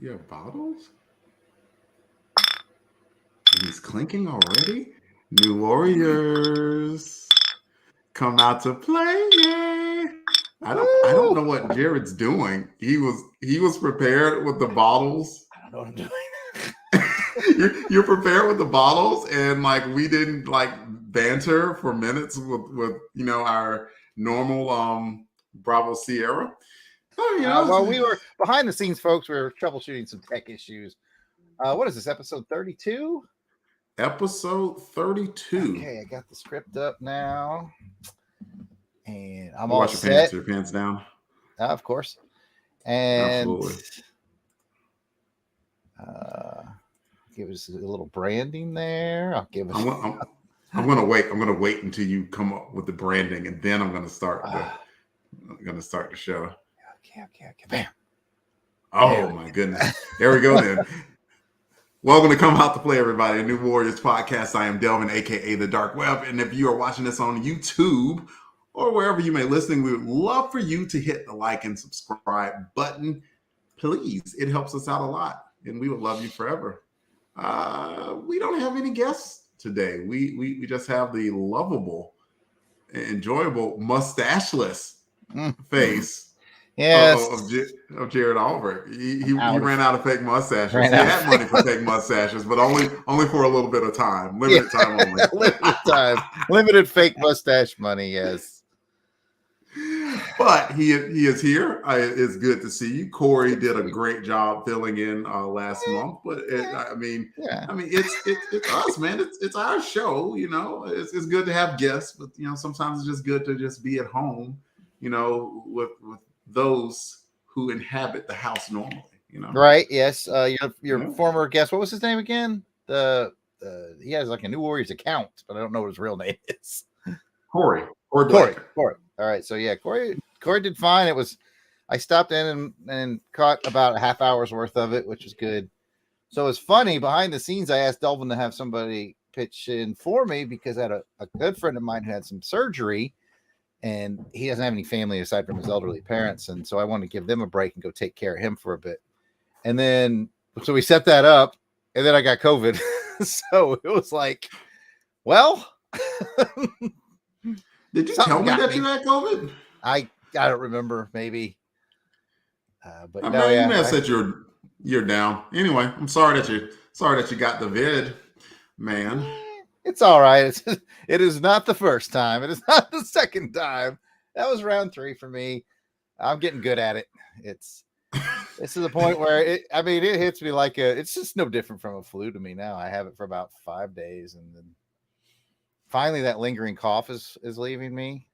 You have bottles? And he's clinking already? New Warriors come out to play. Yay. I don't know Woo! what Jarrod's doing. He was prepared with the bottles. I don't know what I'm doing. You're prepared with the bottles, and like we didn't like banter for minutes with our normal Bravo Sierra. Oh, Well, we were behind the scenes, folks. We were troubleshooting some tech issues. What is this, episode 32? Episode 32. Okay, I got the script up now. And I'm Watch all your set. pants. Your pants down. Of course. And Absolutely. Give us a little branding there. I'll give us. I'm gonna wait. I'm gonna wait until you come up with the branding, and then I'm gonna start. I'm gonna start the show. Okay. Bam. Oh my goodness. There we go then. Welcome to Come Out to Play, everybody. A New Warriors podcast. I am Delvin, aka the Dark Web, and if you are watching this on YouTube or wherever you may be listening, we would love for you to hit the like and subscribe button. Please, it helps us out a lot, and we would love you forever. We don't have any guests today. We just have the lovable, enjoyable, mustacheless face. Yes. Of Jarrod Albrecht. He ran out of fake mustaches. He had money for fake mustaches, but only for a little bit of time. Limited time only. Limited time. Limited fake mustache money, yes. But he is here. It's good to see you. Corey did a great job filling in last month. But it's us, man. It's our show. It's good to have guests, but sometimes it's just good to just be at home. With those who inhabit the house normally. Right? Yes. Your former guest. What was his name again? He has like a New Warriors account, but I don't know what his real name is. Corey. Corey. All right. So yeah, Corey did fine. I stopped in and caught about a half hour's worth of it, which was good. So it's funny, behind the scenes, I asked Delvin to have somebody pitch in for me because I had a good friend of mine who had some surgery and he doesn't have any family aside from his elderly parents. And so I wanted to give them a break and go take care of him for a bit. And then, so we set that up and then I got COVID. So it was like, well, did you tell me that you had COVID? I don't remember, maybe. But you may have said you're down. Anyway, I'm sorry that you got the vid, man. It's all right. It is not the first time. It is not the second time. That was round 3 for me. I'm getting good at it. It's to the point where it hits me like it's just no different from a flu to me now. I have it for about 5 days, and then finally that lingering cough is leaving me.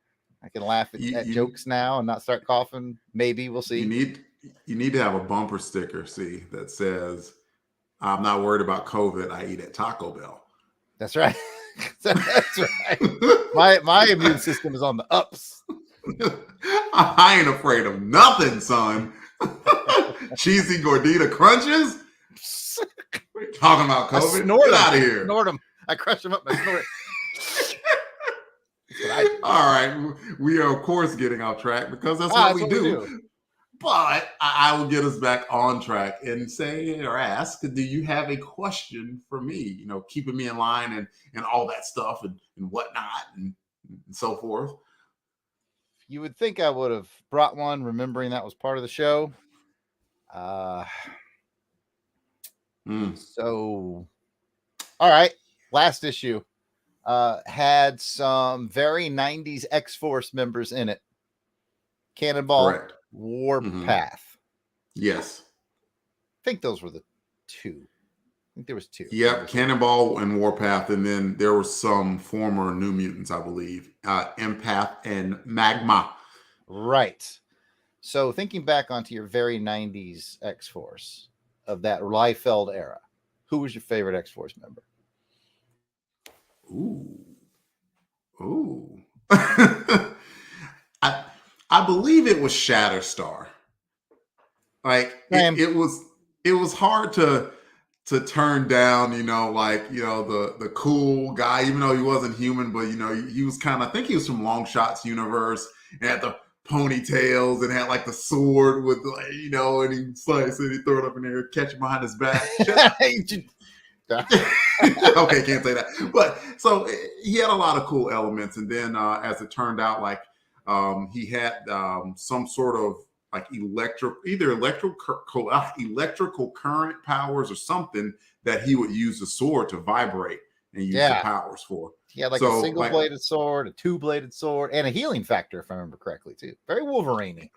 I can laugh at jokes now and not start coughing. Maybe we'll see. You need to have a bumper sticker, that says, "I'm not worried about COVID. I eat at Taco Bell." That's right. That's right. My immune system is on the ups. I ain't afraid of nothing, son. Cheesy gordita crunches. We're talking about COVID. Get out of here. Snort them. I crush them up. I snort it. All right. We are, of course, getting off track because that's what we do. But I will get us back on track and say or ask, do you have a question for me? Keeping me in line and all that stuff and whatnot and so forth. You would think I would have brought one, remembering that was part of the show. So, all right. Last issue had some very 90s X-Force members in it. Cannonball. Correct. Warpath. Yes. I think those were the 2. I think there was 2. Yep, Cannonball and Warpath, and then there were some former New Mutants, I believe. Empath and Magma. Right. So thinking back onto your very 90s X-Force of that Liefeld era, who was your favorite X-Force member? Ooh. I believe it was Shatterstar. Like it was hard to turn down, the cool guy, even though he wasn't human, but he was I think he was from Long Shot's universe and had the ponytails and had like the sword with like, and he slice it, he throw it up in the air, catch it behind his back. Okay, can't say that. But so he had a lot of cool elements, and then as it turned out, like he had some sort of like electrical current powers or something that he would use the sword to vibrate and use the powers for. Yeah, like a single-bladed sword, a two-bladed sword, and a healing factor, if I remember correctly, too. Very Wolverine-y.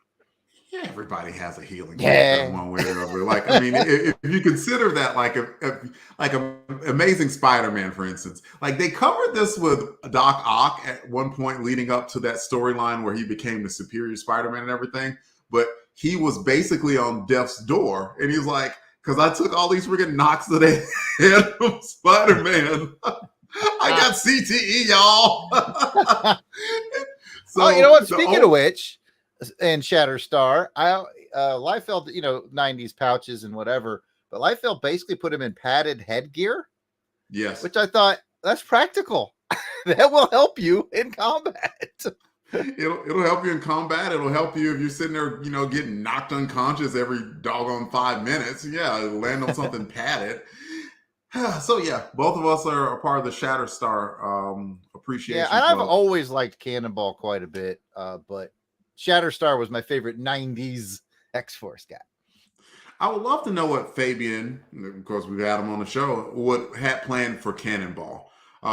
Yeah, everybody has a healing factor one way or another. Like, I mean, if you consider that like a Amazing Spider-Man, for instance, like they covered this with Doc Ock at one point leading up to that storyline where he became the superior Spider-Man and everything. But he was basically on death's door, and he's like, because I took all these freaking knocks to the head from Spider-Man. I got CTE, y'all. So, you know what? Speaking of which, and Shatterstar, Liefeld, 90s pouches and whatever, but Liefeld basically put him in padded headgear. Yes. Which I thought, that's practical. That will help you in combat. It'll help you in combat. It'll help you if you're sitting there, getting knocked unconscious every doggone 5 minutes. Yeah, it'll land on something padded. So yeah, both of us are a part of the Shatterstar appreciation. Yeah, and I've always liked Cannonball quite a bit, but Shatterstar was my favorite 90s X-Force guy. I would love to know what Fabian, of course we've had him on the show, what had planned for Cannonball.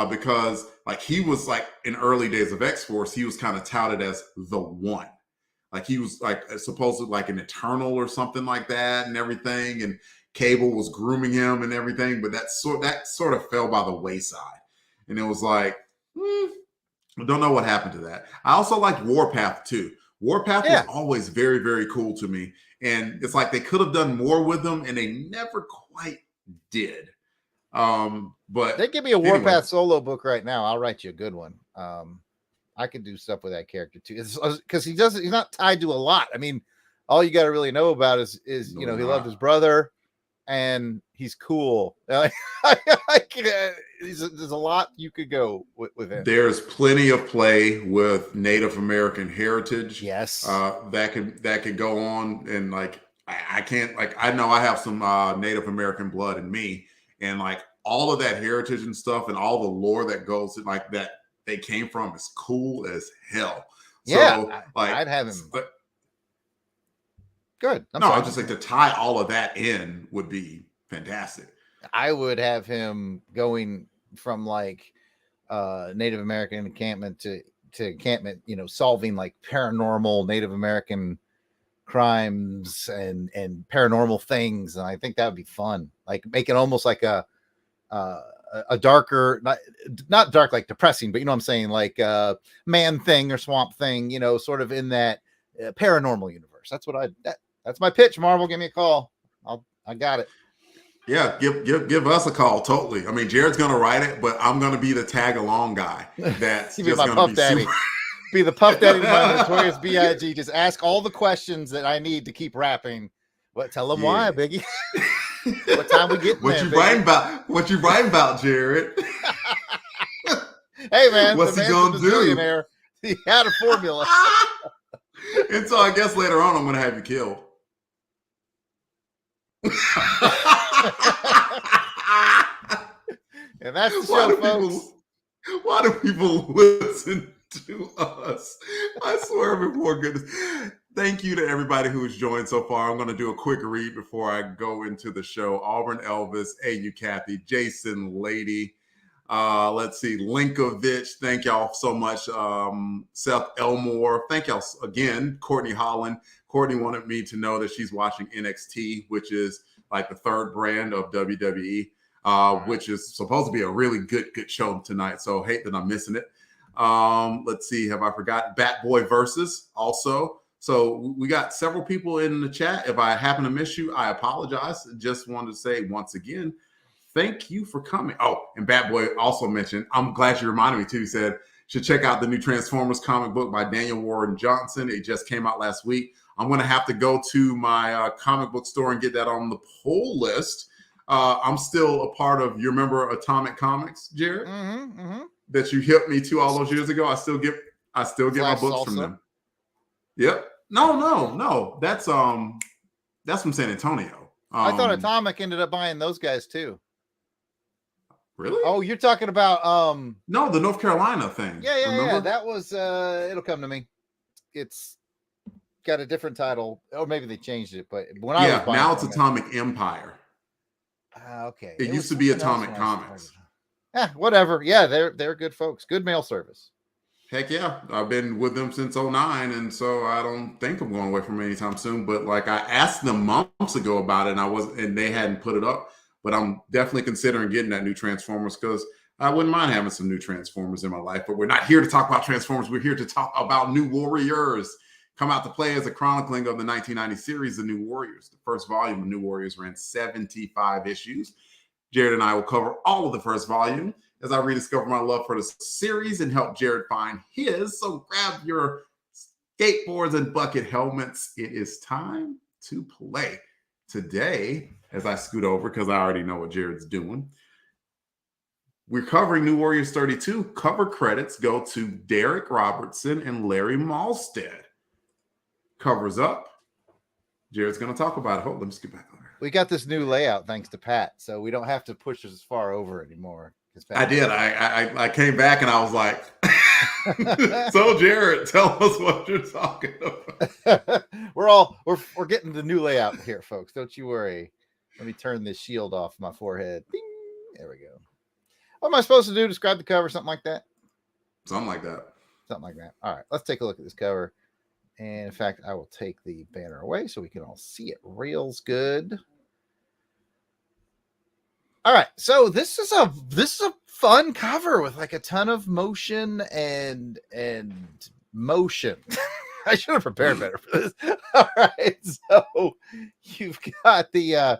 Because like he was like in early days of X-Force, he was kind of touted as the one. Like he was like supposedly like an Eternal or something like that and everything. And Cable was grooming him and everything, but that sort of fell by the wayside. And it was like, I don't know what happened to that. I also liked Warpath too. Warpath was always very, very cool to me. And it's like they could have done more with him and they never quite did. But they give me a Warpath solo book right now. I'll write you a good one. I could do stuff with that character too. Because he's not tied to a lot. I mean, all you got to really know about is he loved his brother and he's cool. There's a lot you could go with him. There's plenty of play with Native American heritage. Yes. That could go on. And like, I can't, like, I know I have some Native American blood in me. And like all of that heritage and stuff and all the lore that goes like that they came from is cool as hell. So I'd have him. But good. I just like to tie all of that in would be fantastic. I would have him going from like Native American encampment to encampment, solving like paranormal Native American crimes and paranormal things, and I think that would be fun. Like make it almost like a darker, not dark like depressing, but you know what I'm saying, like Man Thing or Swamp Thing, sort of in that paranormal universe. That's what that's my pitch. Marvel, give me a call. I got it. Yeah, give us a call. Totally. I mean, Jared's gonna write it, but I'm gonna be the tag along guy. That's just my Puff Daddy. Be the Puff Daddy of my Notorious B.I.G. Just ask all the questions that I need to keep rapping. Tell them why, Biggie. What time we get? What you writing about? What you writing about, Jarrod? Hey man, what's he gonna do? He had a formula. And so I guess later on I'm gonna have you killed. And that's the show, folks. Why do people listen to us? I swear before goodness. Thank you to everybody who's joined so far. I'm going to do a quick read before I go into the show. Auburn Elvis, A.U. Kathy, Jason Lady. Let's see, Linkovich. Thank y'all so much. Seth Elmore. Thank y'all again. Courtney Holland. Courtney wanted me to know that she's watching NXT, which is like the third brand of WWE, which is supposed to be a really good show tonight. So hate that I'm missing it. Let's see. Have I forgotten? Bat Boy Versus also. So we got several people in the chat. If I happen to miss you, I apologize. Just wanted to say once again, thank you for coming. Oh, and Bat Boy also mentioned, I'm glad you reminded me too. He said, should check out the new Transformers comic book by Daniel Warren Johnson. It just came out last week. I'm going to have to go to my comic book store and get that on the pull list. I'm still a part of, you remember Atomic Comics, Jarrod? Mm-hmm. That you hipped me to all those years ago. I still get my books from them. Yep. No. That's from San Antonio. I thought Atomic ended up buying those guys too. Really? Oh, you're talking about no, the North Carolina thing. Yeah. That was it'll come to me. It's got a different title, or maybe they changed it. But when I was buying now it's Atomic Empire. Okay, it used to be Atomic Comics. Whatever. Yeah, they're good folks. Good mail service. Heck yeah, I've been with them since 09, and so I don't think I'm going away from them anytime soon. But like I asked them months ago about it, and they hadn't put it up. But I'm definitely considering getting that new Transformers because I wouldn't mind having some new Transformers in my life. But we're not here to talk about Transformers. We're here to talk about New Warriors. Come out to play as a chronicling of the 1990 series, The New Warriors. The first volume of New Warriors ran 75 issues. Jarrod and I will cover all of the first volume as I rediscover my love for the series and help Jarrod find his. So grab your skateboards and bucket helmets. It is time to play. Today, as I scoot over, because I already know what Jarrod's doing, we're covering New Warriors 32. Cover credits go to Derek Robertson and Larry Malstead. Covers up. Jarrod's going to talk about it. Hold on, let me skip back over. We got this new layout thanks to Pat, so we don't have to push as far over anymore. I did. I came back and I was like, so Jarrod, tell us what you're talking about. we're getting the new layout here, folks. Don't you worry. Let me turn this shield off my forehead. Ding. There we go. What am I supposed to do? Describe the cover, something like that? Something like that. All right, let's take a look at this cover. And in fact, I will take the banner away so we can all see it real good. All right, so this is a fun cover with like a ton of motion and motion. I should have prepared better for this. All right, so you've got the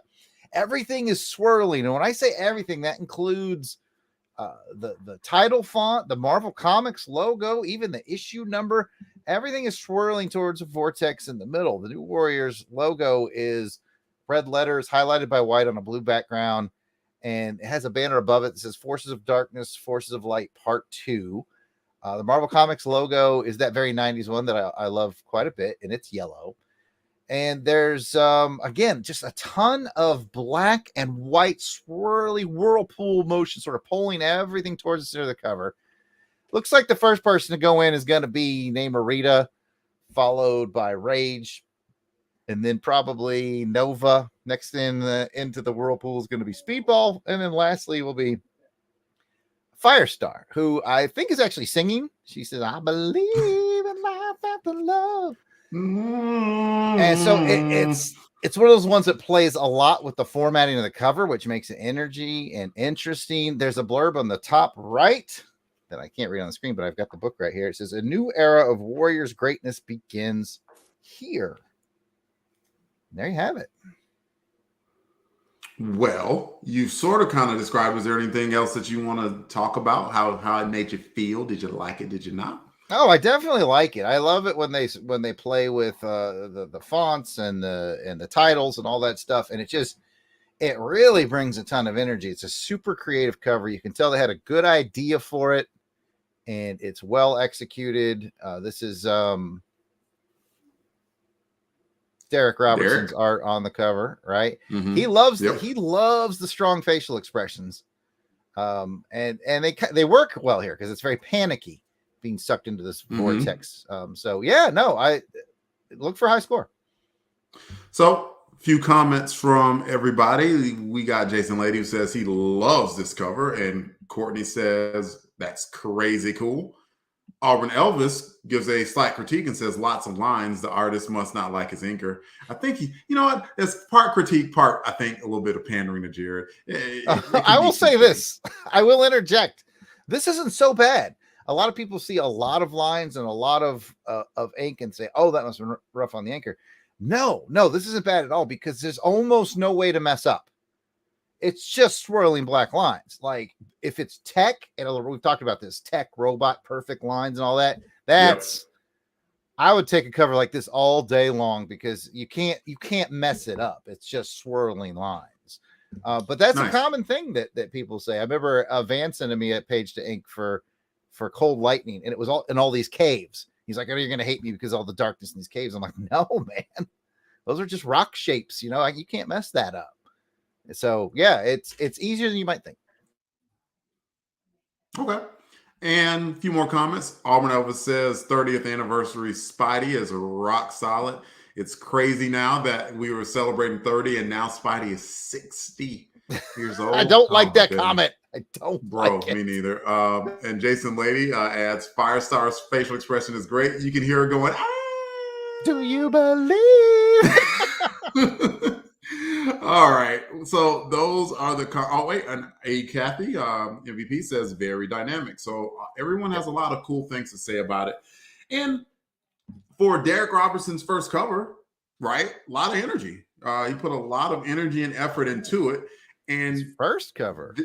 everything is swirling, and when I say everything, that includes the title font, the Marvel Comics logo, even the issue number. Everything is swirling towards a vortex in the middle. The New Warriors logo is red letters highlighted by white on a blue background, and it has a banner above it that says Forces of Darkness, Forces of Light, Part 2. The Marvel Comics logo is that very 90s one that I love quite a bit, and it's yellow. And there's, again, just a ton of black and white swirly whirlpool motion, sort of pulling everything towards the center of the cover. Looks like the first person to go in is going to be Namorita, followed by Rage, and then probably Nova. Next into the whirlpool is going to be Speedball, and then lastly will be Firestar, who I think is actually singing. She says, "I believe in life after love." And so it's one of those ones that plays a lot with the formatting of the cover, which makes it energy and interesting. There's a blurb on the top right that I can't read on the screen, but I've got the book right here. It says, "A new era of Warriors greatness begins here." And there you have it. Well, you sort of kind of described. Is there anything else that you want to talk about? How it made you feel? Did you like it? Did you not? Oh, I definitely like it. I love it when they play with the fonts and the titles and all that stuff, and it really brings a ton of energy. It's a super creative cover. You can tell they had a good idea for it, and it's well executed. This is Derek Robertson's art on the cover, right? Mm-hmm. He loves the strong facial expressions, and they work well here because it's very panicky, being sucked into this vortex. So yeah, no, I look for a high score. So a few comments from everybody. We got Jason Lady who says he loves this cover, and Courtney says that's crazy cool. Auburn Elvis gives a slight critique and says lots of lines. The artist must not like his inker. I think you know what? It's part critique, part I think a little bit of pandering to Jarrod. I will say this. I will interject. This isn't so bad. A lot of people see a lot of lines and a lot of ink and say, "Oh, that must have been rough on the anchor." No, this isn't bad at all because there's almost no way to mess up. It's just swirling black lines. Like if it's tech, and we've talked about this tech, robot, perfect lines and all that. I would take a cover like this all day long because you can't mess it up. It's just swirling lines. But that's nice. A common thing that people say. I remember Van sending me a page to ink for Cold Lightning, and it was all in all these caves, He's like, "Oh, you're gonna hate me because of all the darkness in these caves." I'm like, "No, man, those are just rock shapes. You know, like you can't mess that up." So yeah, it's easier than you might think. Okay. And a few more comments. Auburn Elvis says 30th anniversary Spidey is rock solid. It's crazy now that we were celebrating 30 and now Spidey is 60 years old. I don't Oh like my that goodness. comment. I don't Bro, like it. me neither. And Jason Lady adds, Firestar's facial expression is great. You can hear her going, ah! Do you believe? All right. So those are the. Oh wait, and A Kathy MVP says very dynamic. So everyone has a lot of cool things to say about it. And for Derek Robertson's first cover, right? A lot of energy. He put a lot of energy and effort into it. And His first cover.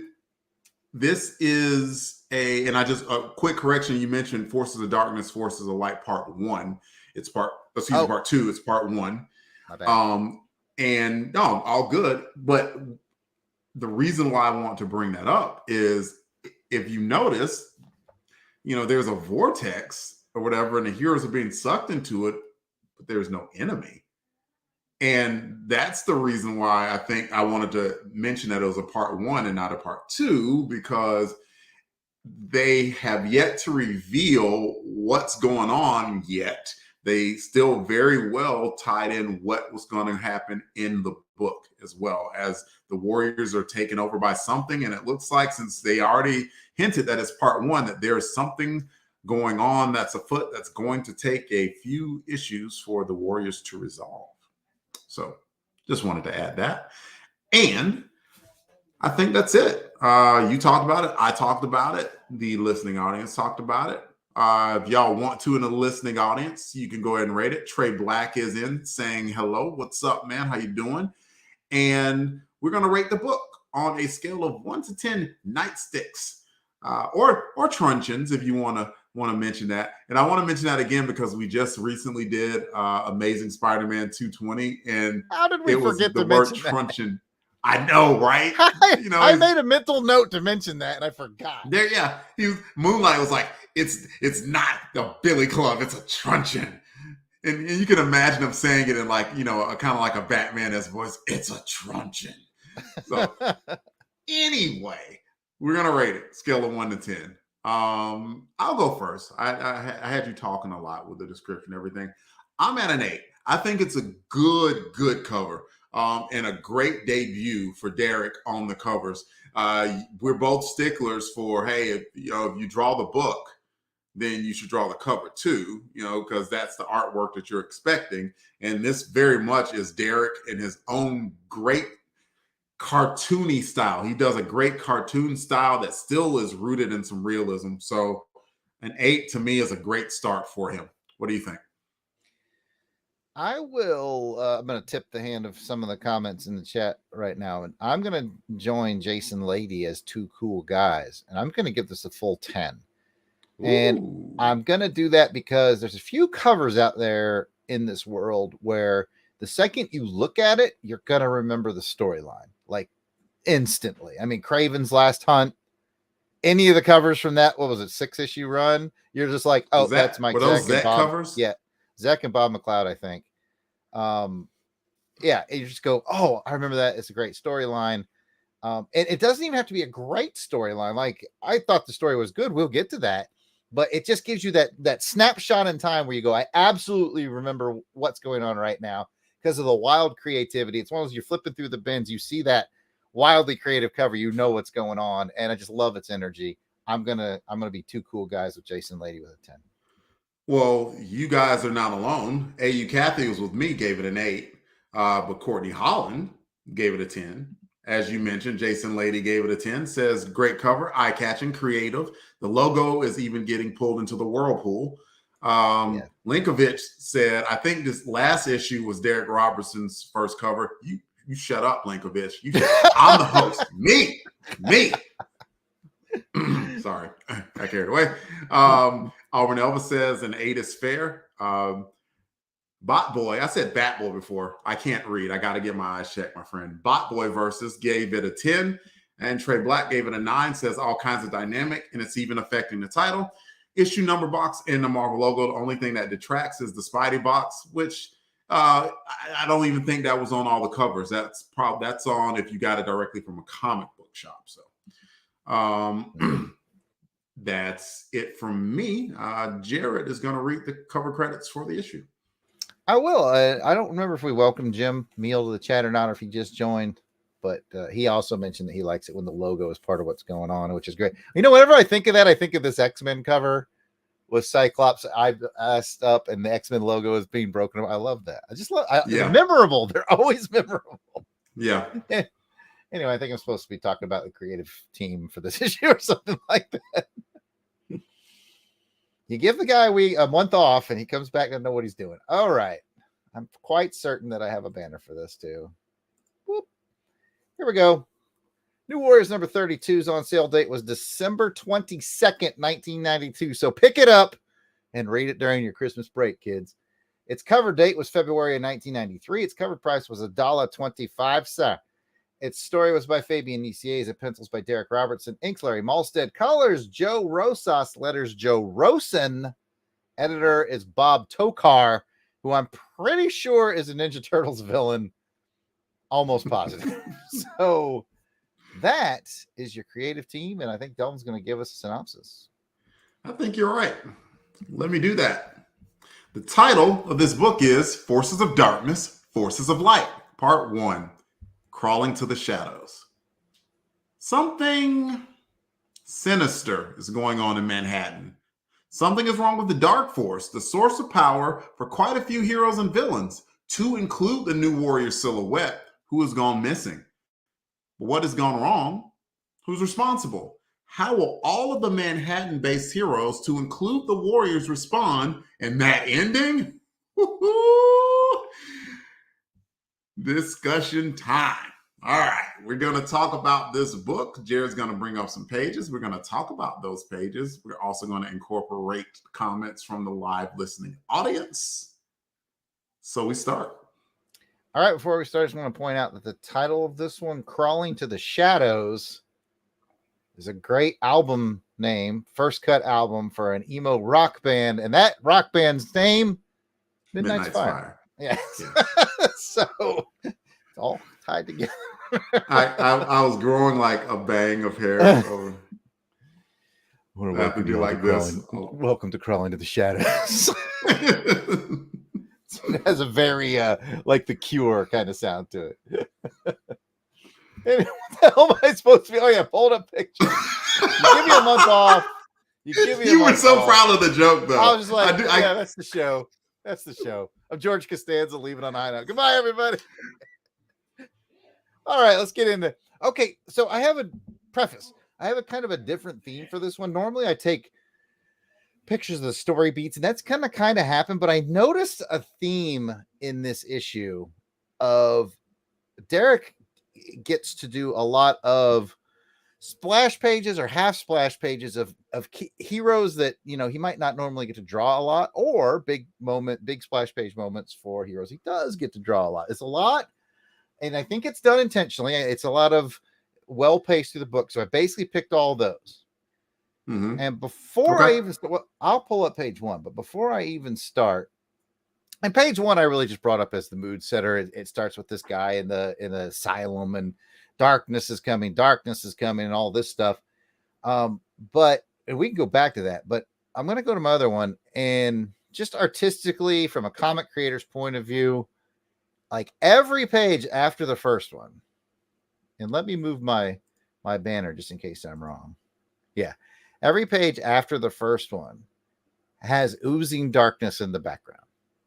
This is and I just a quick correction. You mentioned Forces of Darkness, Forces of Light, Part 1. It's part 2. It's Part 1. My bad. And no, all good. But the reason why I want to bring that up is if you notice, there's a vortex or whatever, and the heroes are being sucked into it, but there's no enemy. And that's the reason why I think I wanted to mention that it was a Part 1 and not a Part 2, because they have yet to reveal what's going on yet. They still very well tied in what was going to happen in the book, as well as the Warriors are taken over by something. And it looks like, since they already hinted that it's Part 1, that there's something going on that's afoot that's going to take a few issues for the Warriors to resolve. So just wanted to add that. And I think that's it. You talked about it. I talked about it. The listening audience talked about it. If y'all want to, in the listening audience, you can go ahead and rate it. Trey Black is in saying hello. What's up, man? How you doing? And we're going to rate the book on a scale of 1 to 10 nightsticks or truncheons, if you want to mention that. And I want to mention that again because we just recently did Amazing Spider-Man 220, and how did we forget the word truncheon? That? I know, right? I made a mental note to mention that, and I forgot. Moonlight was like, it's not the Billy Club, it's a truncheon. And you can imagine him saying it in kind of like a Batman-esque voice. It's a truncheon. So anyway, we're gonna rate it scale of 1 to 10. I'll go first. I had you talking a lot with the description and everything. I'm at an 8. I think it's a good cover. And a great debut for Derek on the covers. We're both sticklers for, hey, if you draw the book, then you should draw the cover too, because that's the artwork that you're expecting. And this very much is Derek in his own great cartoony style. He does a great cartoon style that still is rooted in some realism. So an 8 to me is a great start for him. What do you think? I will. I'm going to tip the hand of some of the comments in the chat right now, and I'm going to join Jason Lady as two cool guys, and I'm going to give this a full 10. Ooh. And I'm going to do that because there's a few covers out there in this world where the second you look at it, you're going to remember the storyline, like instantly. I mean, Craven's Last Hunt, any of the covers from that, what was it, 6-issue run? You're just like, oh, that's Mike Zeck and Bob covers? Yeah. Zeck and Bob McLeod, I think. Yeah, you just go, oh, I remember that. It's a great storyline. And it doesn't even have to be a great storyline. Like, I thought the story was good. We'll get to that. But it just gives you that snapshot in time where you go, I absolutely remember what's going on right now because of the wild creativity. It's one of those, you're flipping through the bins, you see that wildly creative cover, you know what's going on. And I just love its energy. I'm gonna be two cool guys with Jason Lady with a 10. Well, you guys are not alone. AU Kathy was with me, gave it an 8. But Courtney Holland gave it a 10. As you mentioned, Jason Lady gave it a 10. Says, great cover, eye-catching, creative. The logo is even getting pulled into the whirlpool. Linkovich said, I think this last issue was Derek Robertson's first cover. You shut up, Linkovich. I'm the host. Me. Sorry, I carried away. Auburn Elvis says an 8 is fair. Bot Boy, I said Bat Boy before. I can't read. I got to get my eyes checked, my friend. Bot Boy Versus gave it a 10. And Trey Black gave it a 9. Says all kinds of dynamic, and it's even affecting the title. issue number box in the Marvel logo. The only thing that detracts is the Spidey box, which I don't even think that was on all the covers. That's on if you got it directly from a comic book shop. So that's it from me. Jarrod is going to read the cover credits for the issue. I will. I don't remember if we welcomed Jim Meal to the chat or not, or if he just joined. But he also mentioned that he likes it when the logo is part of what's going on, which is great. You know, whenever I think of that, I think of this X-Men cover with Cyclops asked up and the X-Men logo is being broken up. I love that. I just love they're memorable. They're always memorable. Yeah. Anyway, I think I'm supposed to be talking about the creative team for this issue or something like that. You give the guy a month off and he comes back and know what he's doing. All right. I'm quite certain that I have a banner for this too. Whoop. Here we go. New Warriors number 32's on sale date was December 22nd, 1992. So pick it up and read it during your Christmas break, kids. Its cover date was February of 1993. Its cover price was $1.25, sir. Its story was by Fabian Nicieza, and pencils by Derek Robertson, inks Larry Malstead, colors Joe Rosas, letters Joe Rosen. Editor is Bob Tokar, who I'm pretty sure is a Ninja Turtles villain. Almost positive. So that is your creative team, and I think Delvin's going to give us a synopsis. I think you're right. Let me do that. The title of this book is Forces of Darkness, Forces of Light, Part 1, Crawling to the Shadows. Something sinister is going on in Manhattan. Something is wrong with the Dark Force, the source of power for quite a few heroes and villains, to include the New Warrior silhouette, who has gone missing. But what has gone wrong? Who's responsible? How will all of the Manhattan-based heroes, to include the Warriors, respond in that ending? Woo-hoo! Discussion time. All right, we're going to talk about this book. Jared's going to bring up some pages. We're going to talk about those pages. We're also going to incorporate comments from the live listening audience. So we start. All right, before we start, I just want to point out that the title of this one, Crawling to the Shadows, is a great album name, first cut album for an emo rock band. And that rock band's name, Midnight's Fire. Yes. Yeah. So it's all tied together. I was growing like a bang of hair. So I have to do like this. Welcome to Crawling to the Shadows. It has a very like The Cure kind of sound to it. What the hell am I supposed to be? Oh yeah, hold up picture. You give me a month off. You were so proud of the joke, though. I was just like, that's the show. That's the show. I'm George Costanza leaving on a high note. Goodbye, everybody. All right, let's get into. Okay, so I have a preface. I have a kind of a different theme for this one. Normally, I take pictures of the story beats, and that's kind of happened. But I noticed a theme in this issue of Derek gets to do a lot of splash pages or half splash pages of heroes that, you know, he might not normally get to draw a lot, or big splash page moments for heroes he does get to draw a lot. It's a lot, and I think it's done intentionally. It's a lot of well paced through the book. So I basically picked all those. Mm-hmm. And before I even start, I'll pull up page 1, but before I even start, and page 1 I really just brought up as the mood setter. It starts with this guy in the asylum, and darkness is coming, and all this stuff. But and we can go back to that, but I'm going to go to my other one, and just artistically, from a comic creator's point of view, like every page after the first one, and let me move my banner just in case I'm wrong. Yeah. Every page after the first one has oozing darkness in the background.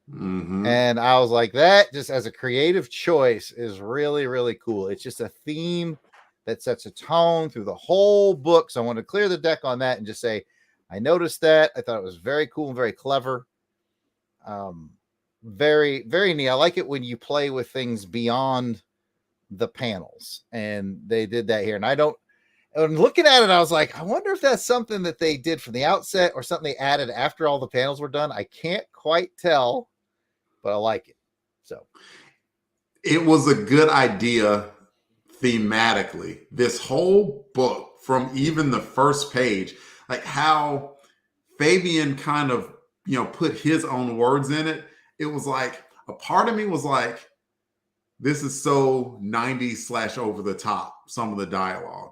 Mm-hmm. And I was like, that just as a creative choice is really, really cool. It's just a theme that sets a tone through the whole book. So I want to clear the deck on that and just say, I noticed that. I thought it was very cool and very clever. Very, very neat. I like it when you play with things beyond the panels. And they did that here. And looking at it, I was like, I wonder if that's something that they did from the outset or something they added after all the panels were done. I can't quite tell, but I like it. So it was a good idea thematically. This whole book, from even the first page, like how Fabian kind of, put his own words in it. It was like a part of me was like, this is so 90s / over the top, some of the dialogue.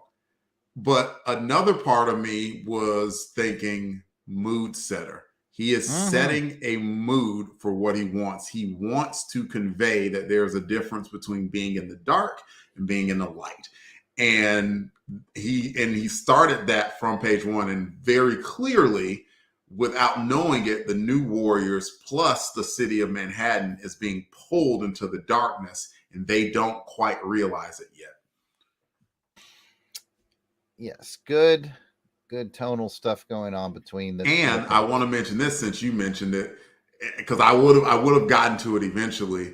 But another part of me was thinking mood setter. He is setting a mood for what he wants. He wants to convey that there's a difference between being in the dark and being in the light. And he started that from page 1, and very clearly, without knowing it, the New Warriors plus the city of Manhattan is being pulled into the darkness, and they don't quite realize it yet. Yes, good tonal stuff going on between the. And I want to mention this since you mentioned it, because I would have gotten to it eventually.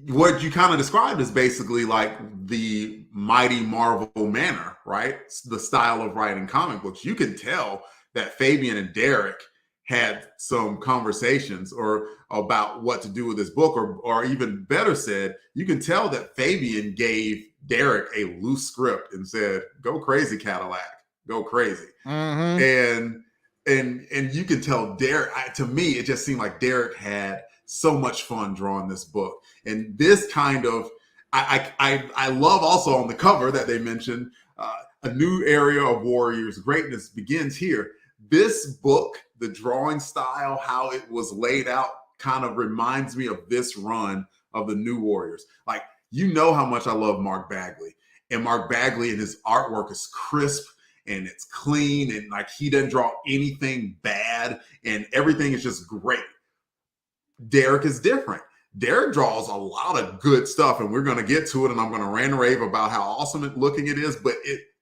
What you kind of described is basically like the mighty Marvel manner, right? The style of writing comic books. You can tell that Fabian and Derek had some conversations or about what to do with this book, or even better said, you can tell that Fabian gave Derek a loose script and said, "Go crazy, Cadillac, go crazy." And you can tell Derek. To me, it just seemed like Derek had so much fun drawing this book, and this kind of I love also on the cover that they mentioned a new area of Warriors greatness begins here. This book, the drawing style, how it was laid out, kind of reminds me of this run of the New Warriors. Like, how much I love Mark Bagley, and Mark Bagley and his artwork is crisp and it's clean, and like he doesn't draw anything bad, and everything is just great. Derek is different. Derek draws a lot of good stuff, and we're going to get to it, and I'm going to rant and rave about how awesome looking it is, but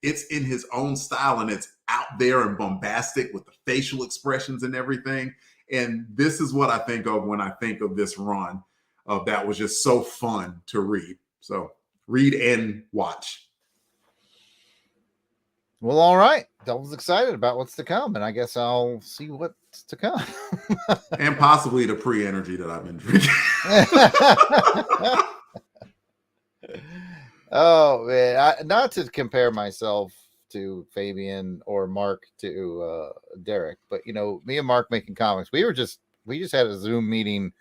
it's in his own style, and it's out there and bombastic with the facial expressions and everything. And this is what I think of when I think of this run that was just so fun to read. So read and watch. Well, all right. Delvin's excited about what's to come, and I guess I'll see what's to come. And possibly the pre-energy that I've been drinking. Oh, man. Not to compare myself to Fabian or Mark to Derek, but, me and Mark making comics, we just had a Zoom meeting a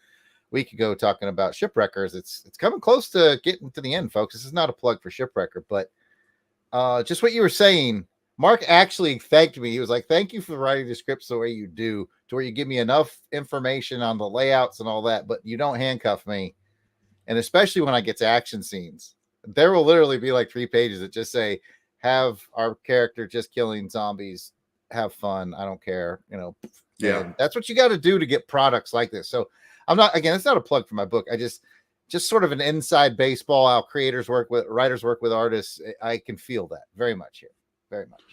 week ago talking about Shipwreckers. It's coming close to getting to the end, folks. This is not a plug for Shipwrecker, but just what you were saying, Mark actually thanked me. He was like, "Thank you for writing the scripts the way you do, to where you give me enough information on the layouts and all that, but you don't handcuff me." And especially when I get to action scenes, there will literally be like 3 pages that just say, "Have our character just killing zombies, have fun. I don't care." Yeah, and that's what you got to do to get products like this. So I'm not, again, it's not a plug for my book. I just sort of an inside baseball, how writers work with artists. I can feel that very much here. Very much.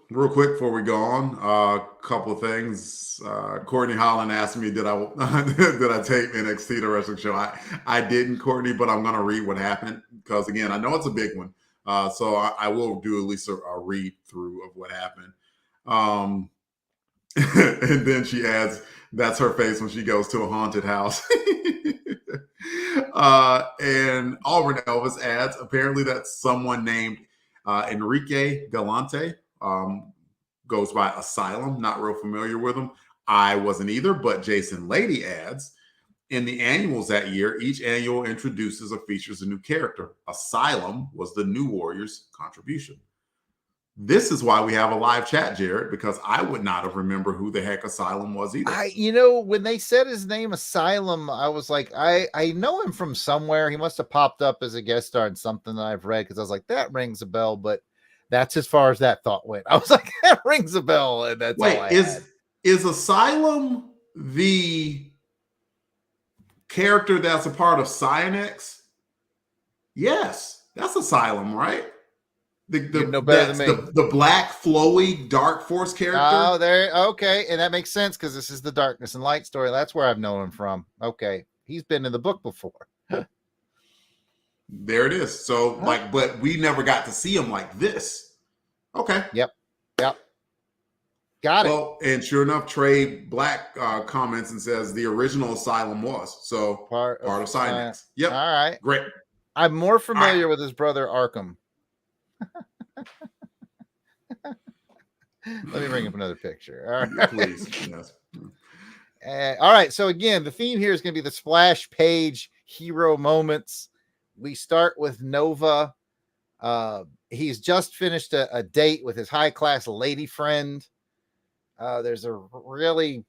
Real quick before we go on, a couple of things. Courtney Holland asked me, did I tape NXT the wrestling show? I didn't, Courtney, but I'm going to read what happened because, again, I know it's a big one. So I will do at least a read through of what happened. And then she adds, that's her face when she goes to a haunted house. And Auburn Elvis adds, apparently that's someone named Enrique Galante, goes by Asylum. Not real familiar with him. I wasn't either, but Jason Lady adds, in the annuals that year, each annual introduces or features a new character. Asylum was the New Warriors' contribution. This is why we have a live chat, Jarrod, because I would not have remembered who the heck Asylum was either. When they said his name, Asylum, I was like, I know him from somewhere. He must have popped up as a guest star in something that I've read, because I was like, that rings a bell, but that's as far as that thought went. I was like, that rings a bell, and that's all I had. Is Asylum the character that's a part of Cyanex? Yes, that's Asylum, right? The black, flowy, dark force character. Oh, there. Okay, and that makes sense because this is the Darkness and Light story. That's where I've known him from. Okay, he's been in the book before. There it is. So, but we never got to see him like this. Okay. Yep. Got it. Well, and sure enough, Trey Black comments and says the original Asylum was part of Cyanex. Yep. All right. Great. I'm more familiar with his brother Arkham. Let me bring up another picture. All right. Please. Yes. All right. So again, the theme here is going to be the splash page hero moments. We start with Nova. He's just finished a date with his high class lady friend. There's a really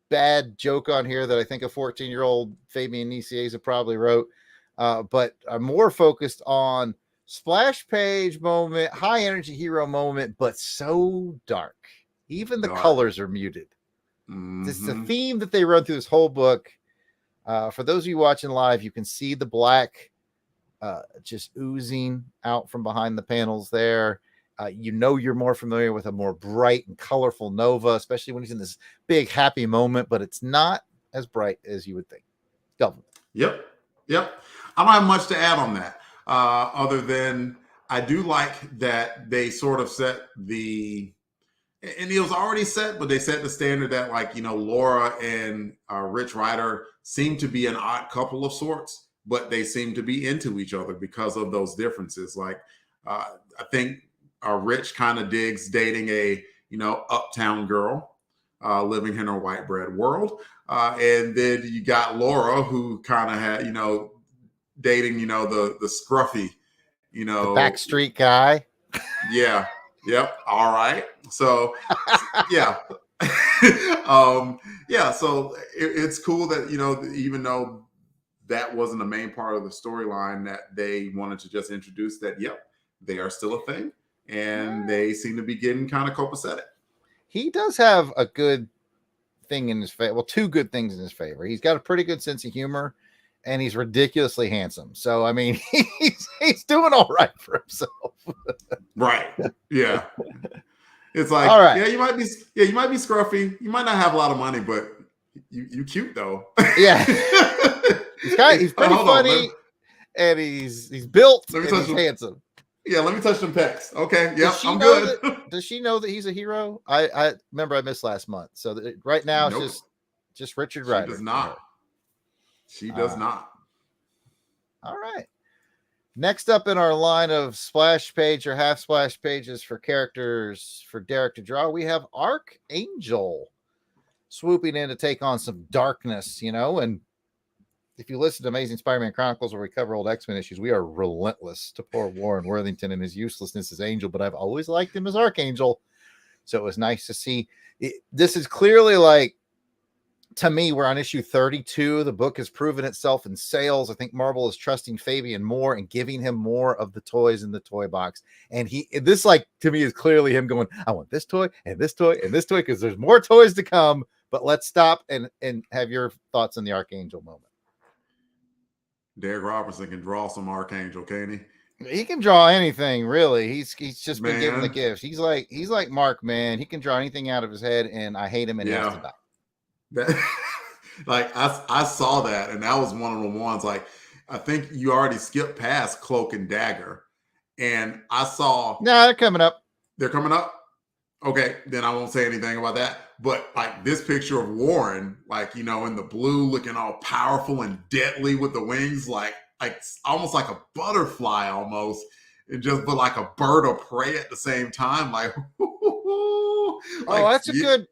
bad joke on here that I think a 14-year-old Fabian Nicieza probably wrote. But I'm more focused on splash page moment, high energy hero moment, but so dark. Even the colors are muted. This is a theme that they run through this whole book. For those of you watching live, you can see the black just oozing out from behind the panels there. You're more familiar with a more bright and colorful Nova, especially when he's in this big happy moment, but it's not as bright as you would think. Delvin. Yep. I don't have much to add on that, other than I do like that they sort of set the, and it was already set, but they set the standard that, like, Laura and Rich Rider seem to be an odd couple of sorts, but they seem to be into each other because of those differences. Like, I think Rich kind of digs dating a, uptown girl living in her white bread world. And then you got Laura, who kind of had, dating, the scruffy, the backstreet guy. Yeah. Yep. All right. So, yeah. So it's cool that, even though that wasn't the main part of the storyline, that they wanted to just introduce that, yep, they are still a thing. And they seem to be getting kind of copacetic. He does have a good thing in his favor. Well, two good things in his favor. He's got a pretty good sense of humor, and he's ridiculously handsome. So, I mean, he's doing all right for himself. Right. Yeah. It's like, all right. You might be scruffy. You might not have a lot of money, but you cute though. Yeah. He's pretty funny, and he's built, and he's handsome. Yeah, let me touch them pecs. Okay, yep, I'm good. Does she know that he's a hero? I remember I missed last month. So right now it's just Richard Rider. She does not. She does not. All right. Next up in our line of splash page or half splash pages for characters for Derek to draw, we have Archangel swooping in to take on some darkness, and if you listen to Amazing Spider-Man Chronicles, where we cover old X-Men issues, we are relentless to poor Warren Worthington and his uselessness as Angel, but I've always liked him as Archangel. So it was nice to see. This is clearly, like, to me, we're on issue 32. The book has proven itself in sales. I think Marvel is trusting Fabian more and giving him more of the toys in the toy box. And this, like, to me, is clearly him going, I want this toy and this toy and this toy, because there's more toys to come. But let's stop and have your thoughts on the Archangel moment. Derek Robertson can draw some Archangel, can't he? He can draw anything, really. He's just been given the gifts. He's like Mark, man. He can draw anything out of his head, and I hate him, and he has to die. Like, I saw that, and that was one of the ones. Like, I think you already skipped past Cloak and Dagger, and I saw. No, they're coming up. They're coming up. Okay, then I won't say anything about that. But, like, this picture of Warren, like, in the blue, looking all powerful and deadly with the wings, like almost like a butterfly almost, but like a bird of prey at the same time. Like, that's a good.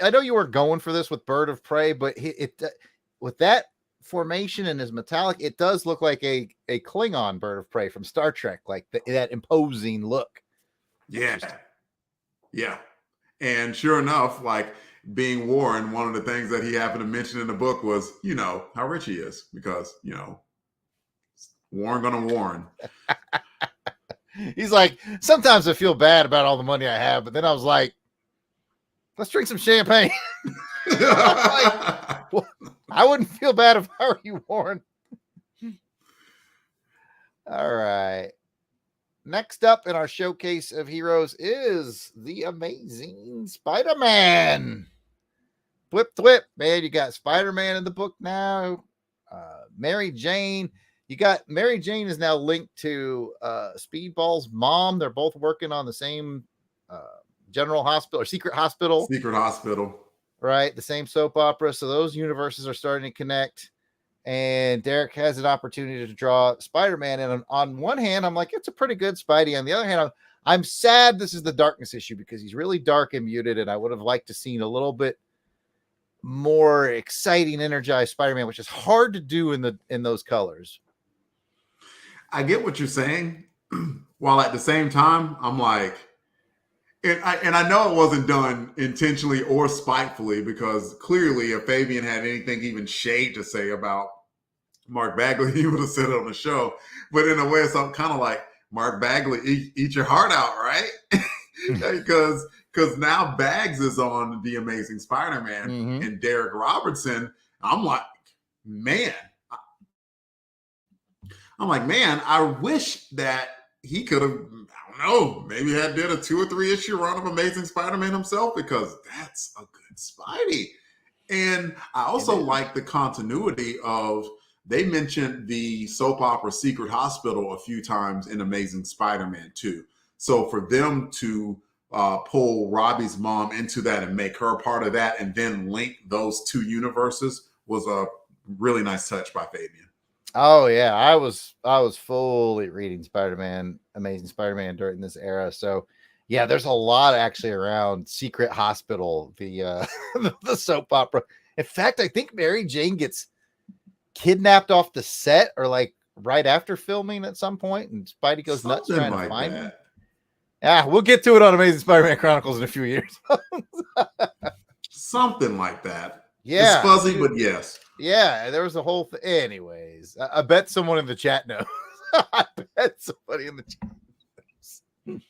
I know you were going for this with Bird of Prey, but with that formation and his metallic, it does look like a Klingon Bird of Prey from Star Trek, like that imposing look. Yeah. Yeah. And sure enough, like, being Warren, one of the things that he happened to mention in the book was, how rich he is, because, Warren gonna Warren. He's like, sometimes I feel bad about all the money I have, but then I was like, let's drink some champagne. I wouldn't feel bad if I were you, Warren. All right. Next up in our showcase of heroes is the Amazing Spider-Man. Flip, man. You got Spider-Man in the book now. Mary Jane. Mary Jane is now linked to Speedball's mom. They're both working on the same general hospital or secret hospital. Secret hospital. Right. The same soap opera. So those universes are starting to connect. And Derek has an opportunity to draw Spider-Man. And on one hand, I'm like, it's a pretty good Spidey. On the other hand, I'm sad this is the darkness issue because he's really dark and muted, and I would have liked to seen a little bit more exciting, energized Spider-Man, which is hard to do in those colors. I get what you're saying, while at the same time, I'm like, and I know it wasn't done intentionally or spitefully, because clearly if Fabian had anything even shade to say about Mark Bagley, he would have said it on the show. But in a way, it's kind of like, Mark Bagley, eat your heart out, right? Because now Bags is on The Amazing Spider-Man, and Derek Robertson. I'm like, man, I wish that he could have, I don't know, maybe had did a 2 or 3 issue run of Amazing Spider-Man himself, because that's a good Spidey. And I also like the continuity of, they mentioned the soap opera Secret Hospital a few times in Amazing Spider-Man 2. So for them to pull Robbie's mom into that and make her a part of that, and then link those 2 universes, was a really nice touch by Fabian. Oh yeah, I was fully reading Spider-Man, Amazing Spider-Man during this era. So yeah, there's a lot actually around Secret Hospital, the the soap opera. In fact, I think Mary Jane gets kidnapped off the set, or like right after filming at some point, and Spidey goes nuts trying to find him. Yeah, we'll get to it on Amazing Spider-Man Chronicles in a few years. Something like that. Yeah, it's fuzzy, but yes. Yeah, there was a whole thing. Anyways, I bet someone in the chat knows. I bet somebody in the chat knows.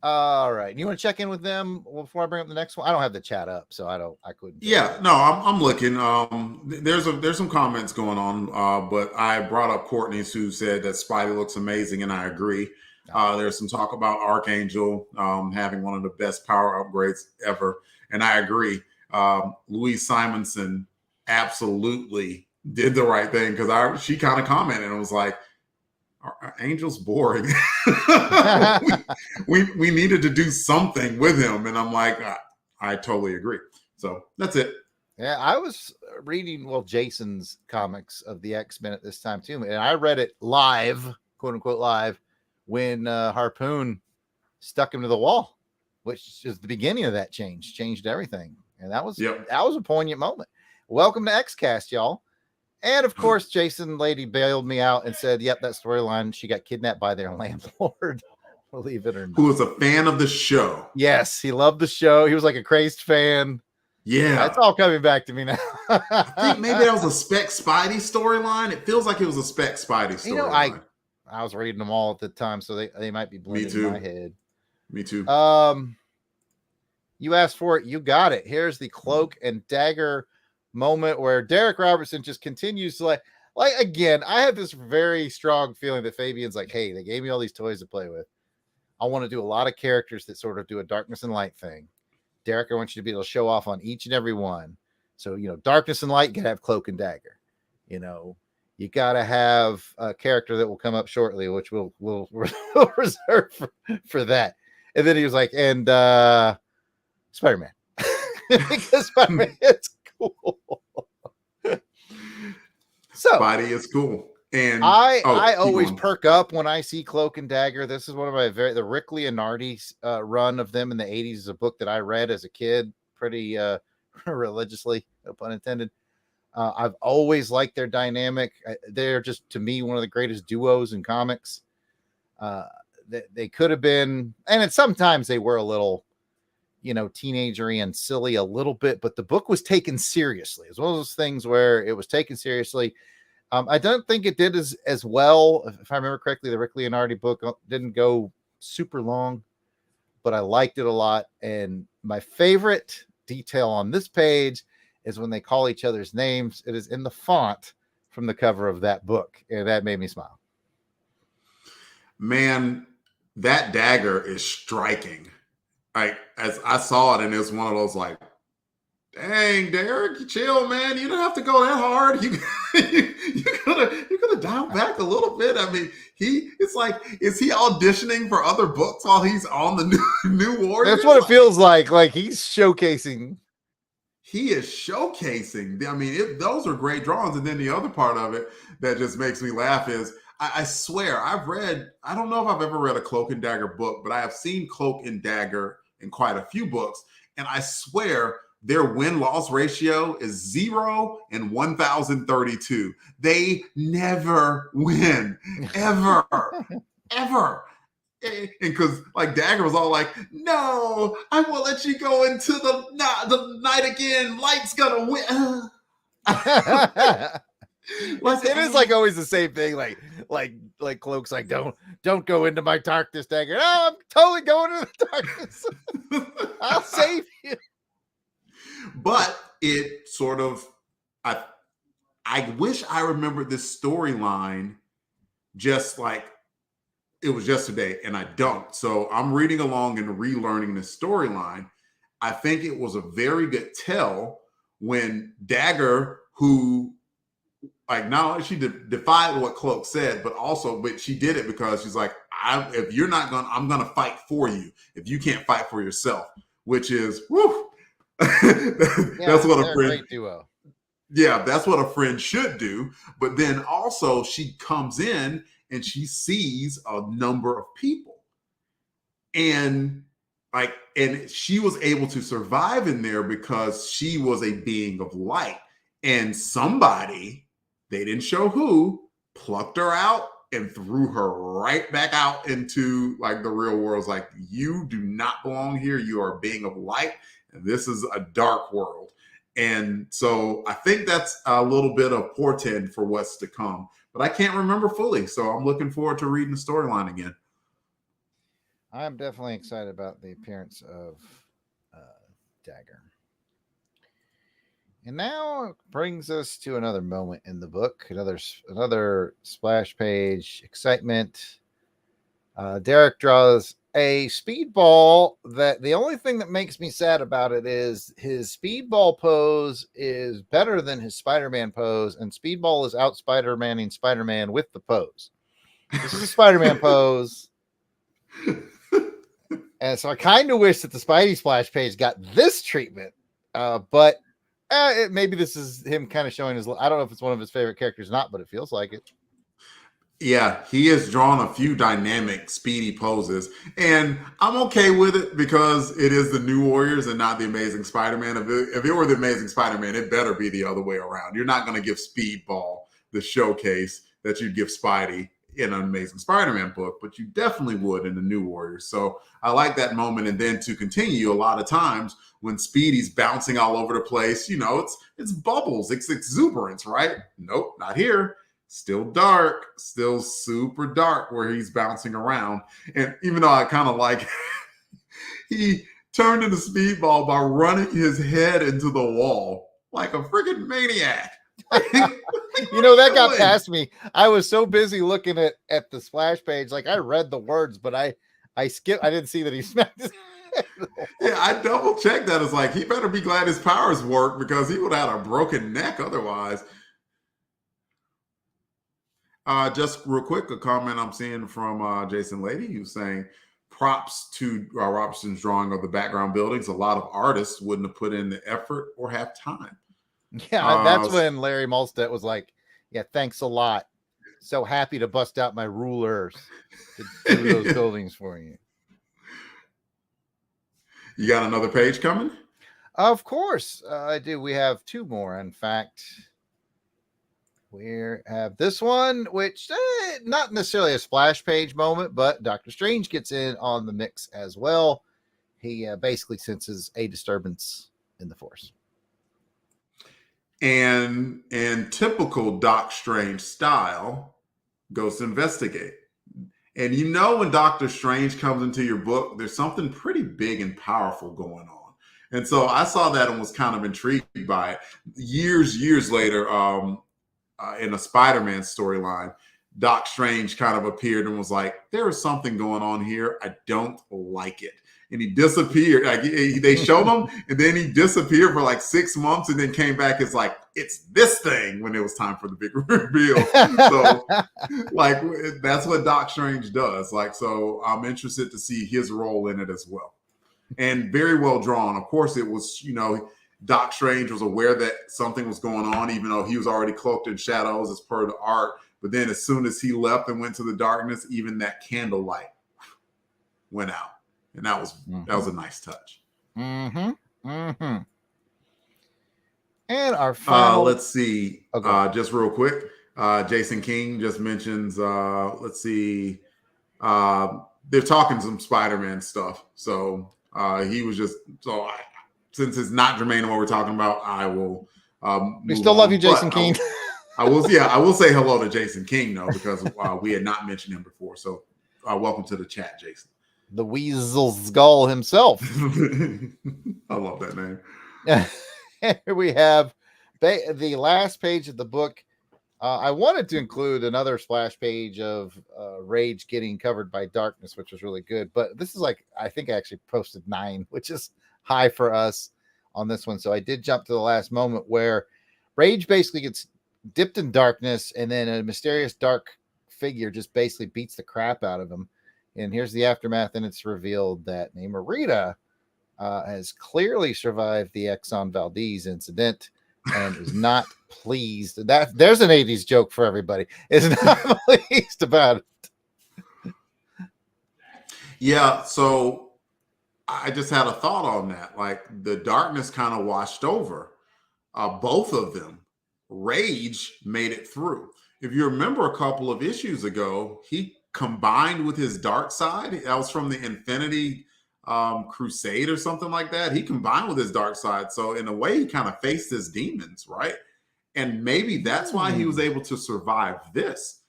All right, you want to check in with them before I bring up the next one? I don't have the chat up, so I couldn't. Yeah, no, I'm looking. There's some comments going on, but I brought up Courtney's, who said that Spidey looks amazing, and I agree. There's some talk about Archangel having one of the best power upgrades ever, and I agree. Louise Simonson absolutely did the right thing, because she kind of commented and was like, Angel's boring. we needed to do something with him, and I'm like, I totally agree. So that's it. Yeah, I was reading Jason's comics of the X-Men at this time too, and I read it live, quote unquote live, when Harpoon stuck him to the wall, which is the beginning of that changed everything, and that was a poignant moment. Welcome to XCast, y'all. And of course, Jason Lady bailed me out and said, yep, that storyline, she got kidnapped by their landlord. Believe it or not. Who was a fan of the show. Yes, he loved the show. He was like a crazed fan. Yeah. That's all coming back to me now. I think maybe that was a Spec Spidey storyline. It feels like it was a Spec Spidey storyline. I was reading them all at the time, so they might be blended in my head. Me too. You asked for it. You got it. Here's the Cloak and Dagger moment where Derek Robertson just continues to like again, I have this very strong feeling that Fabian's like, hey, they gave me all these toys to play with. I want to do a lot of characters that sort of do a darkness and light thing. Derek, I want you to be able to show off on each and every one. So, darkness and light, you can have Cloak and Dagger. You got to have a character that will come up shortly, which we'll reserve for that. And then he was like, and Spider-Man. Because Spider-Man is cool. So Spidey is cool. And I always perk up when I see Cloak and Dagger. This is one of my the Rick Leonardi run of them in the 80s is a book that I read as a kid pretty religiously, no pun intended. I've always liked their dynamic. They're just, to me, one of the greatest duos in comics. They could have been, and sometimes they were a little, teenagery and silly a little bit, but the book was taken seriously. It's one of those things where it was taken seriously. I don't think it did as well. If I remember correctly, the Rick Leonardi book didn't go super long, but I liked it a lot. And my favorite detail on this page is when they call each other's names. It is in the font from the cover of that book, and that made me smile. Man, that dagger is striking. As I saw it, and it's one of those like, dang, Derek, chill, man. You don't have to go that hard. You gotta dial back a little bit. I mean, is he auditioning for other books while he's on the new Warriors? That's what it feels like. Like he's showcasing. He is showcasing. I mean, those are great drawings. And then the other part of it that just makes me laugh is I swear, I don't know if I've ever read a Cloak and Dagger book, but I have seen Cloak and Dagger in quite a few books. And I swear their win-loss ratio is 0 and 1,032. They never win, ever, ever. And because like Dagger was all like, no, I won't let you go into the night again. Light's gonna win. It is like always the same thing. Like Cloak's like, don't go into my darkness, Dagger. No, I'm totally going into the darkness. I'll save you. But it sort of, I wish I remembered this storyline just like it was yesterday, and I don't. So I'm reading along and relearning the storyline. I think it was a very good tell when Dagger, who like not only she defied what Cloak said, but she did it because she's like, if you're not gonna, I'm gonna fight for you. If you can't fight for yourself, which is woo. That's what a friend. Great duo. Yeah, that's what a friend should do. But then also she comes in and she sees a number of people. And she was able to survive in there because she was a being of light. And somebody, they didn't show who, plucked her out and threw her right back out into like the real world. It's like, you do not belong here. You are a being of light. And this is a dark world. And so I think that's a little bit of portend for what's to come, but I can't remember fully. So I'm looking forward to reading the storyline again. I'm definitely excited about the appearance of Dagger. And now it brings us to another moment in the book, another splash page excitement. Derek draws a speedball that the only thing that makes me sad about it is his speedball pose is better than his Spider-Man pose, and speedball is out Spider-Manning Spider-Man with the pose. This is a Spider-Man pose. And so I kind of wish that the Spidey splash page got this treatment, but maybe this is him kind of showing his, I don't know if it's one of his favorite characters or not, but it feels like it. Yeah, he has drawn a few dynamic, speedy poses, and I'm okay with it because it is the New Warriors and not the Amazing Spider-Man. If it were the Amazing Spider-Man, it better be the other way around. You're not going to give Speedball the showcase that you'd give Spidey in an Amazing Spider-Man book, but you definitely would in the New Warriors. So I like that moment. And then to continue, a lot of times when Speedy's bouncing all over the place, it's bubbles, it's exuberance, right? Nope, not here. Still dark, still super dark where he's bouncing around. And even though I kind of like, he turned into Speedball by running his head into the wall like a freaking maniac. That got past me. I was so busy looking at the splash page. Like I read the words, but I skipped. I didn't see that he smacked his head. Yeah, I double checked that. It's like, he better be glad his powers work because he would have had a broken neck otherwise. Just real quick, a comment I'm seeing from Jason Lady, who's saying props to Robertson's drawing of the background buildings. A lot of artists wouldn't have put in the effort or have time. Yeah, that's when Larry Mulstead was like, yeah, thanks a lot. So happy to bust out my rulers to do those buildings for you. You got another page coming? Of course, I do. We have two more, in fact. We have this one, which not necessarily a splash page moment, but Doctor Strange gets in on the mix as well. He basically senses a disturbance in the Force. And in typical Doc Strange style, goes to investigate. And when Doctor Strange comes into your book, there's something pretty big and powerful going on. And so I saw that and was kind of intrigued by it. Years later, in a Spider-Man storyline, Doc Strange kind of appeared and was like, there is something going on here. I don't like it. And he disappeared. Like they showed him and then he disappeared for like 6 months and then came back as like, it's this thing when it was time for the big reveal. So like, that's what Doc Strange does. Like, so I'm interested to see his role in it as well. And very well drawn. Of course, it was, Doc Strange was aware that something was going on, even though he was already cloaked in shadows as per the art. But then as soon as he left and went to the darkness, even that candlelight went out. And that was a nice touch. And our final. Let's see. Just real quick. Jason King just mentions, let's see. They're talking some Spider-Man stuff. So he was just, since it's not germane to what we're talking about, I will. We still love you, Jason King. I will say hello to Jason King, though, because we had not mentioned him before. So welcome to the chat, Jason. The Weasel's Skull himself. I love that name. Here we have the last page of the book. I wanted to include another splash page of Rage getting covered by darkness, which was really good. But this is I think I actually posted 9, which is high for us on this one. So I did jump to the last moment where Rage basically gets dipped in darkness, and then a mysterious dark figure just basically beats the crap out of him. And here's the aftermath, and it's revealed that Namorita has clearly survived the Exxon Valdez incident and is not pleased. There's an 80s joke for everybody. Is not pleased about it. Yeah, so I just had a thought on that. The darkness kind of washed over both of them. Rage made it through. If you remember a couple of issues ago, he combined with his dark side. That was from the Infinity Crusade or something like that. He combined with his dark side. So in a way, he kind of faced his demons, right? And maybe that's why he was able to survive this.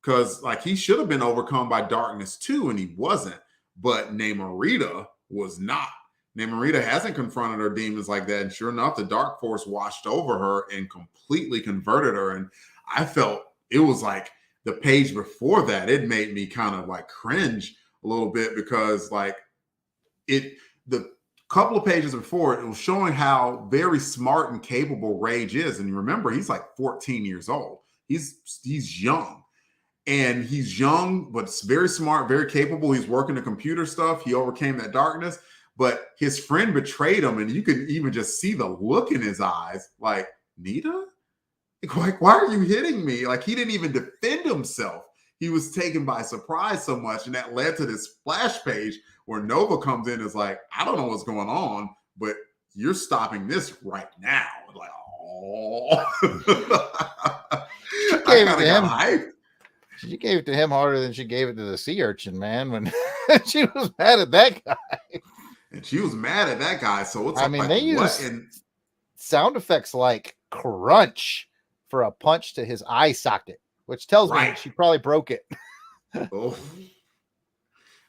Because he should have been overcome by darkness too, and he wasn't. But Namorita was not. Namorita hasn't confronted her demons like that. And sure enough, the dark force washed over her and completely converted her. And I felt it was the page before that, it made me kind of cringe a little bit because the couple of pages before it was showing how very smart and capable Rage is. And you remember, he's 14 years old. He's young. And he's young, but very smart, very capable. He's working the computer stuff. He overcame that darkness. But his friend betrayed him, and you could even just see the look in his eyes, Nita? Why are you hitting me? He didn't even defend himself. He was taken by surprise so much, and that led to this splash page where Nova comes in and is I don't know what's going on, but you're stopping this right now. She gave it to him. Hyped. She gave it to him harder than she gave it to the sea urchin, man, when she was mad at that guy. And she was mad at that guy. So it's they use sound effects like crunch for a punch to his eye socket, which tells me she probably broke it. Oh.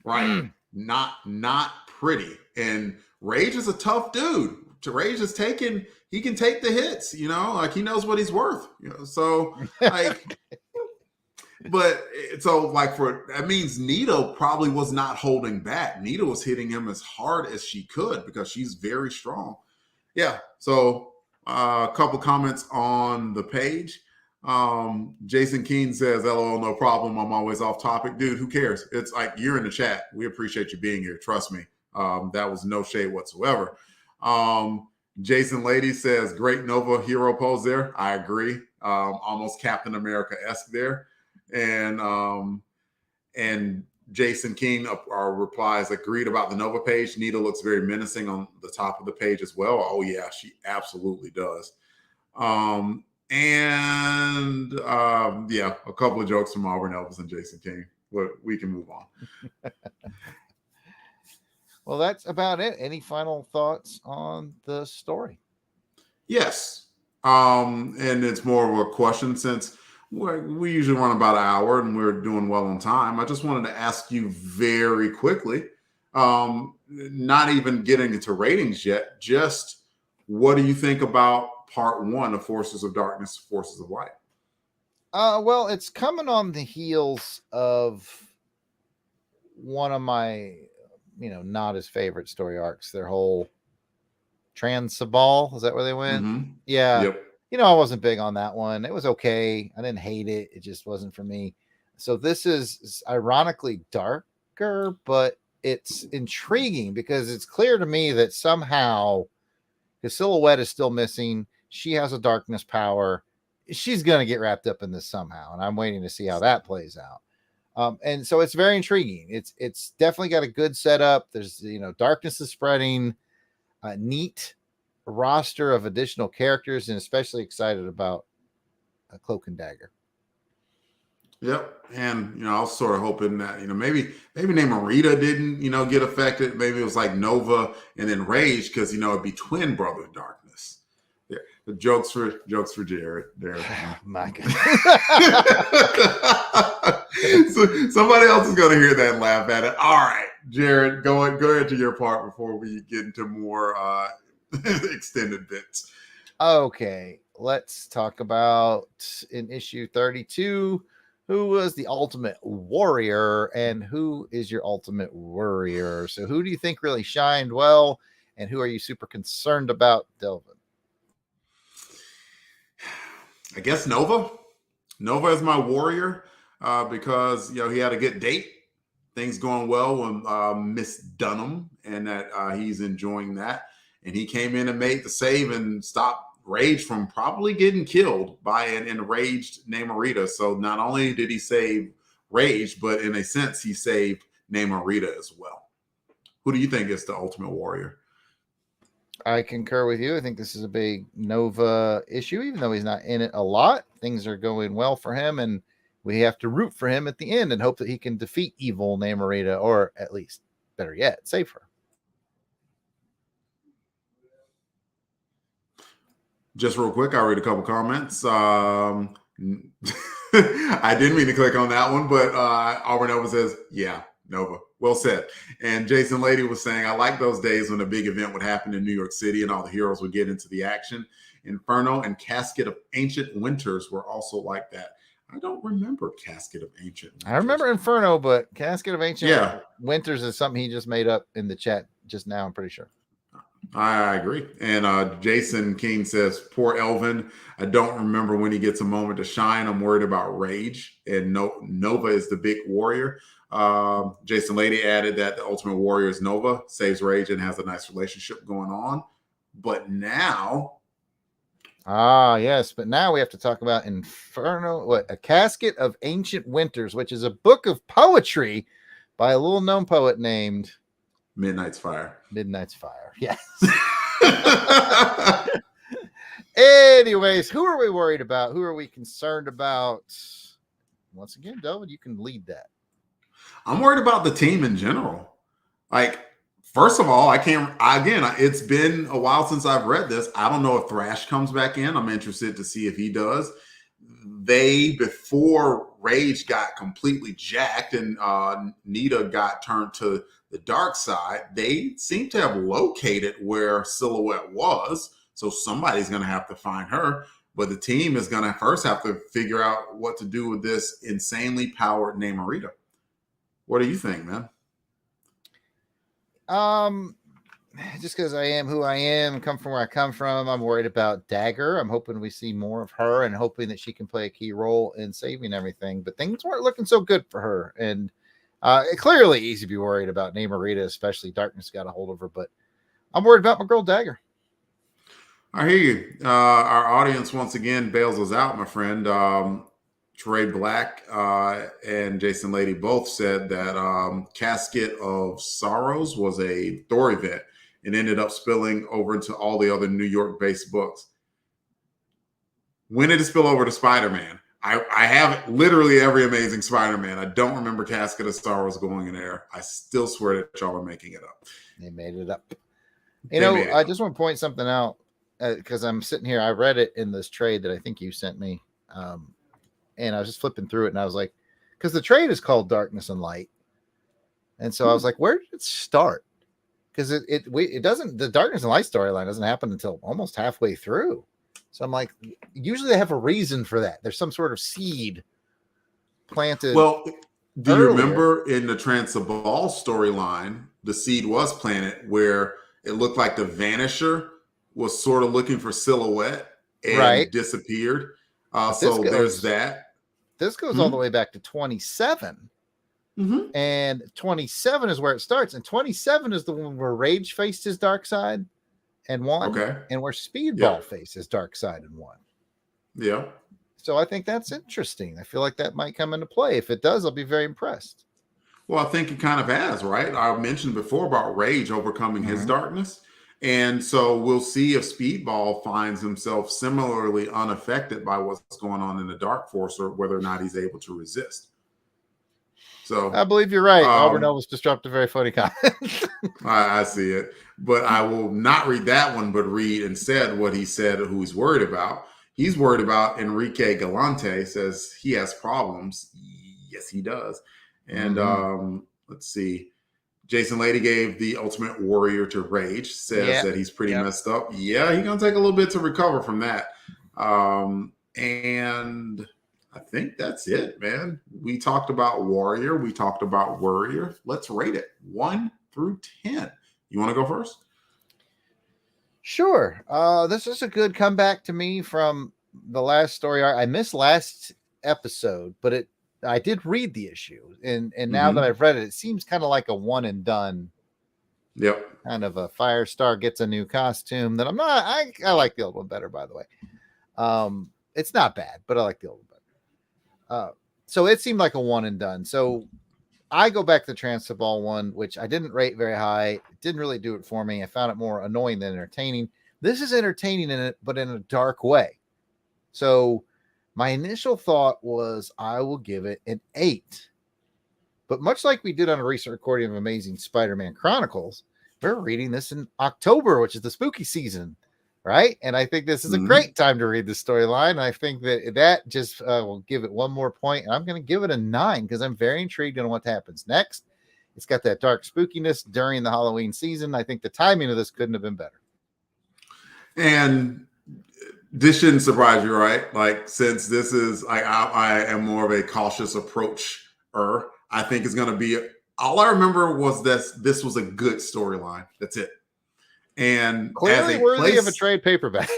Right. Not pretty. And Rage is a tough dude. Rage is he can take the hits, he knows what he's worth. So but so that means Nita probably was not holding back. Nita was hitting him as hard as she could because she's very strong. Yeah. So a couple comments on the page. Jason Keene says, LOL, no problem. I'm always off topic. Dude, who cares? It's you're in the chat. We appreciate you being here. Trust me. That was no shade whatsoever. Jason Lady says, great Nova hero pose there. I agree. Almost Captain America-esque there. And Jason King replies, agreed about the Nova page. Nita looks very menacing on the top of the page as well. Oh yeah, she absolutely does. Yeah, a couple of jokes from Auburn Elvis and Jason King, but we can move on. Well, that's about it. Any final thoughts on the story? Yes. And it's more of a question since we usually run about an hour and we're doing well on time. I just wanted to ask you very quickly, not even getting into ratings yet, just what do you think about part 1 of Forces of Darkness, Forces of Light? Well, it's coming on the heels of one of my, not his favorite story arcs, their whole Trans-Sabal. Is that where they went? Mm-hmm. Yeah. Yep. I wasn't big on that one. It was okay. I didn't hate it. It just wasn't for me. So this is ironically darker, but it's intriguing because it's clear to me that somehow his silhouette is still missing. She has a darkness power. she's going to get wrapped up in this somehow, and I'm waiting to see how that plays out. And so it's very intriguing. It's definitely got a good setup. There's darkness is spreading, a neat roster of additional characters, and especially excited about a Cloak and Dagger. Yep, and I was sort of hoping that maybe Namorita didn't get affected. Maybe it was like Nova and then Rage because it'd be twin brother darkness. Yeah, the jokes for Jarrod there. Oh, my goodness. So somebody else is going to hear that and laugh at it. All right, Jarrod, go ahead to your part before we get into more extended bits. Okay, let's talk about in issue 32. Who was the ultimate warrior and who is your ultimate warrior? So who do you think really shined well and who are you super concerned about, Delvin? I guess Nova. Nova is my warrior because he had a good date. Things going well with Miss Dunham and that he's enjoying that. And he came in and made the save and stopped Rage from probably getting killed by an enraged Namorita. So not only did he save Rage, but in a sense, he saved Namorita as well. Who do you think is the ultimate warrior? I concur with you. I think this is a big Nova issue, even though he's not in it a lot. Things are going well for him, and we have to root for him at the end and hope that he can defeat evil Namorita, or at least, better yet, save her. Just real quick, I read a couple comments. I didn't mean to click on that one, but Auburn Nova says, yeah, Nova. Well said. And Jason Lady was saying, I like those days when a big event would happen in New York City and all the heroes would get into the action. Inferno and Casket of Ancient Winters were also like that. I don't remember Casket of Ancient Winters. I remember Inferno, but Casket of Ancient Winters is something he just made up in the chat just now, I'm pretty sure. I agree. And Jason King says, poor Elvin. I don't remember when he gets a moment to shine. I'm worried about Rage. And Nova is the big warrior. Jason Lady added that the ultimate warrior is Nova, saves Rage and has a nice relationship going on. But now... yes. But now we have to talk about Inferno, a Casket of Ancient Winters, which is a book of poetry by a little known poet named... Midnight's Fire. Midnight's Fire. Yes. Anyways, who are we worried about? Who are we concerned about? Once again, Delvin, you can lead that. I'm worried about the team in general. Like, first of all, it's been a while since I've read this. I don't know if Thrash comes back in. I'm interested to see if he does. Before Rage got completely jacked and Nita got turned to the dark side, they seem to have located where Silhouette was. So somebody's going to have to find her. But the team is going to first have to figure out what to do with this insanely powered Namorita. What do you think, man? Just because I am who I am, come from where I come from, I'm worried about Dagger. I'm hoping we see more of her and hoping that she can play a key role in saving everything. But things weren't looking so good for her. And clearly easy to be worried about Namorita, especially Darkness got a hold of her. But I'm worried about my girl Dagger. I hear you. Our audience once again bails us out, my friend. Trey Black and Jason Lady both said that Casket of Sorrows was a Thor event and ended up spilling over into all the other New York-based books. When did it spill over to Spider-Man? I have literally every Amazing Spider-Man. I don't remember Casket of Sorrows going in there. I still swear that y'all are making it up. They made it up. I just want to point something out because I'm sitting here. I read it in this trade that I think you sent me. And I was just flipping through it and I was like, because the trade is called Darkness and Light. And so I was like, where did it start? Because it doesn't, the Darkness and Light storyline doesn't happen until almost halfway through. So I'm like, usually they have a reason for that. There's some sort of seed planted. Well, do you remember in the Transabal storyline, the seed was planted where it looked like the Vanisher was sort of looking for Silhouette and disappeared. So there's that. This goes all the way back to 27. Mm-hmm. And 27 is where it starts. And 27 is the one where Rage faced his dark side and won. Okay. And where Speedball faced his dark side and won. Yeah. So I think that's interesting. I feel like that might come into play. If it does, I'll be very impressed. Well, I think it kind of has, right? I mentioned before about Rage overcoming his darkness. And so we'll see if Speedball finds himself similarly unaffected by what's going on in the Dark Force, or whether or not he's able to resist. So I believe you're right. Auburn Elvis just dropped a very funny comment. I see it. But I will not read that one, but read instead what he said, who he's worried about. He's worried about Enrique Galante, says he has problems. Yes, he does. And let's see. Jason Lady gave the Ultimate Warrior to Rage, says that he's pretty messed up. Yeah, he's going to take a little bit to recover from that. And I think that's it, man. We talked about Warrior. We talked about Worrier. Let's rate it 1 through 10. You want to go first? Sure. This is a good comeback to me from the last story. I missed last episode, but I did read the issue, and now that I've read it, it seems kind of like a one and done. Yep. Kind of a Firestar gets a new costume that I'm not. I like the old one better, by the way. It's not bad, but I like the old one better. So it seemed like a one and done. So I go back to the Transball one, which I didn't rate very high. It didn't really do it for me. I found it more annoying than entertaining. This is entertaining in it, but in a dark way. So my initial thought was I will give it an 8. But much like we did on a recent recording of Amazing Spider-Man Chronicles, we're reading this in October, which is the spooky season, right? And I think this is a great time to read the storyline. I think that just will give it one more point, and I'm going to give it a 9 because I'm very intrigued on what happens next. It's got that dark spookiness during the Halloween season. I think the timing of this couldn't have been better. And this shouldn't surprise you, right? Like, since this is, I am more of a cautious approacher. I think it's going to be, all I remember was this was a good storyline. That's it. And clearly worthy of a trade paperback.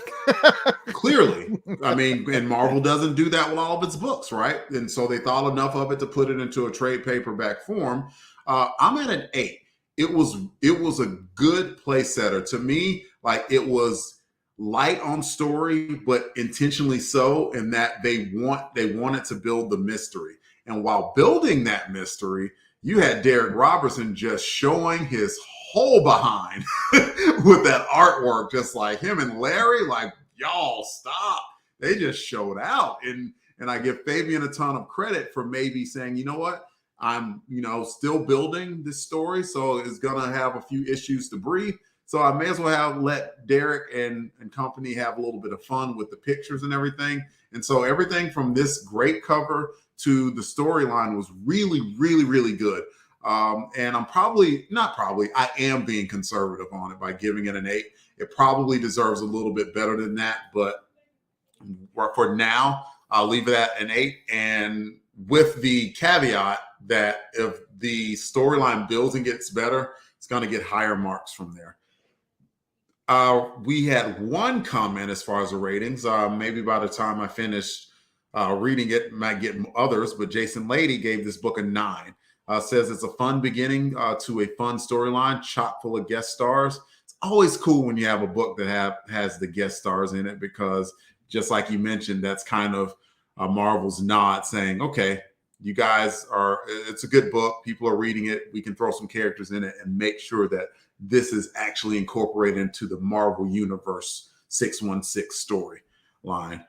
Clearly. I mean, and Marvel doesn't do that with all of its books, right? And so they thought enough of it to put it into a trade paperback form. I'm at an 8. It was a good place setter. To me, like, it was light on story, but intentionally so, in that they wanted to build the mystery. And while building that mystery, you had Derek Robertson just showing his whole behind with that artwork, just like him and Larry, like, y'all stop. They just showed out. And I give Fabian a ton of credit for maybe saying, you know what, I'm, still building this story, so it's going to have a few issues to breathe. So I may as well let Derek and company have a little bit of fun with the pictures and everything. And so everything from this great cover to the storyline was really, really, really good. And I am being conservative on it by giving it an 8. It probably deserves a little bit better than that, but for now, I'll leave it at an 8. And with the caveat that if the storyline builds and gets better, it's going to get higher marks from there. We had one comment as far as the ratings. Maybe by the time I finish reading it, might get others, but Jason Lady gave this book a 9. Says it's a fun beginning to a fun storyline, chock full of guest stars. It's always cool when you have a book that has the guest stars in it, because just like you mentioned, that's kind of Marvel's nod saying, okay, you guys it's a good book. People are reading it. We can throw some characters in it and make sure that this is actually incorporated into the Marvel Universe 616 storyline.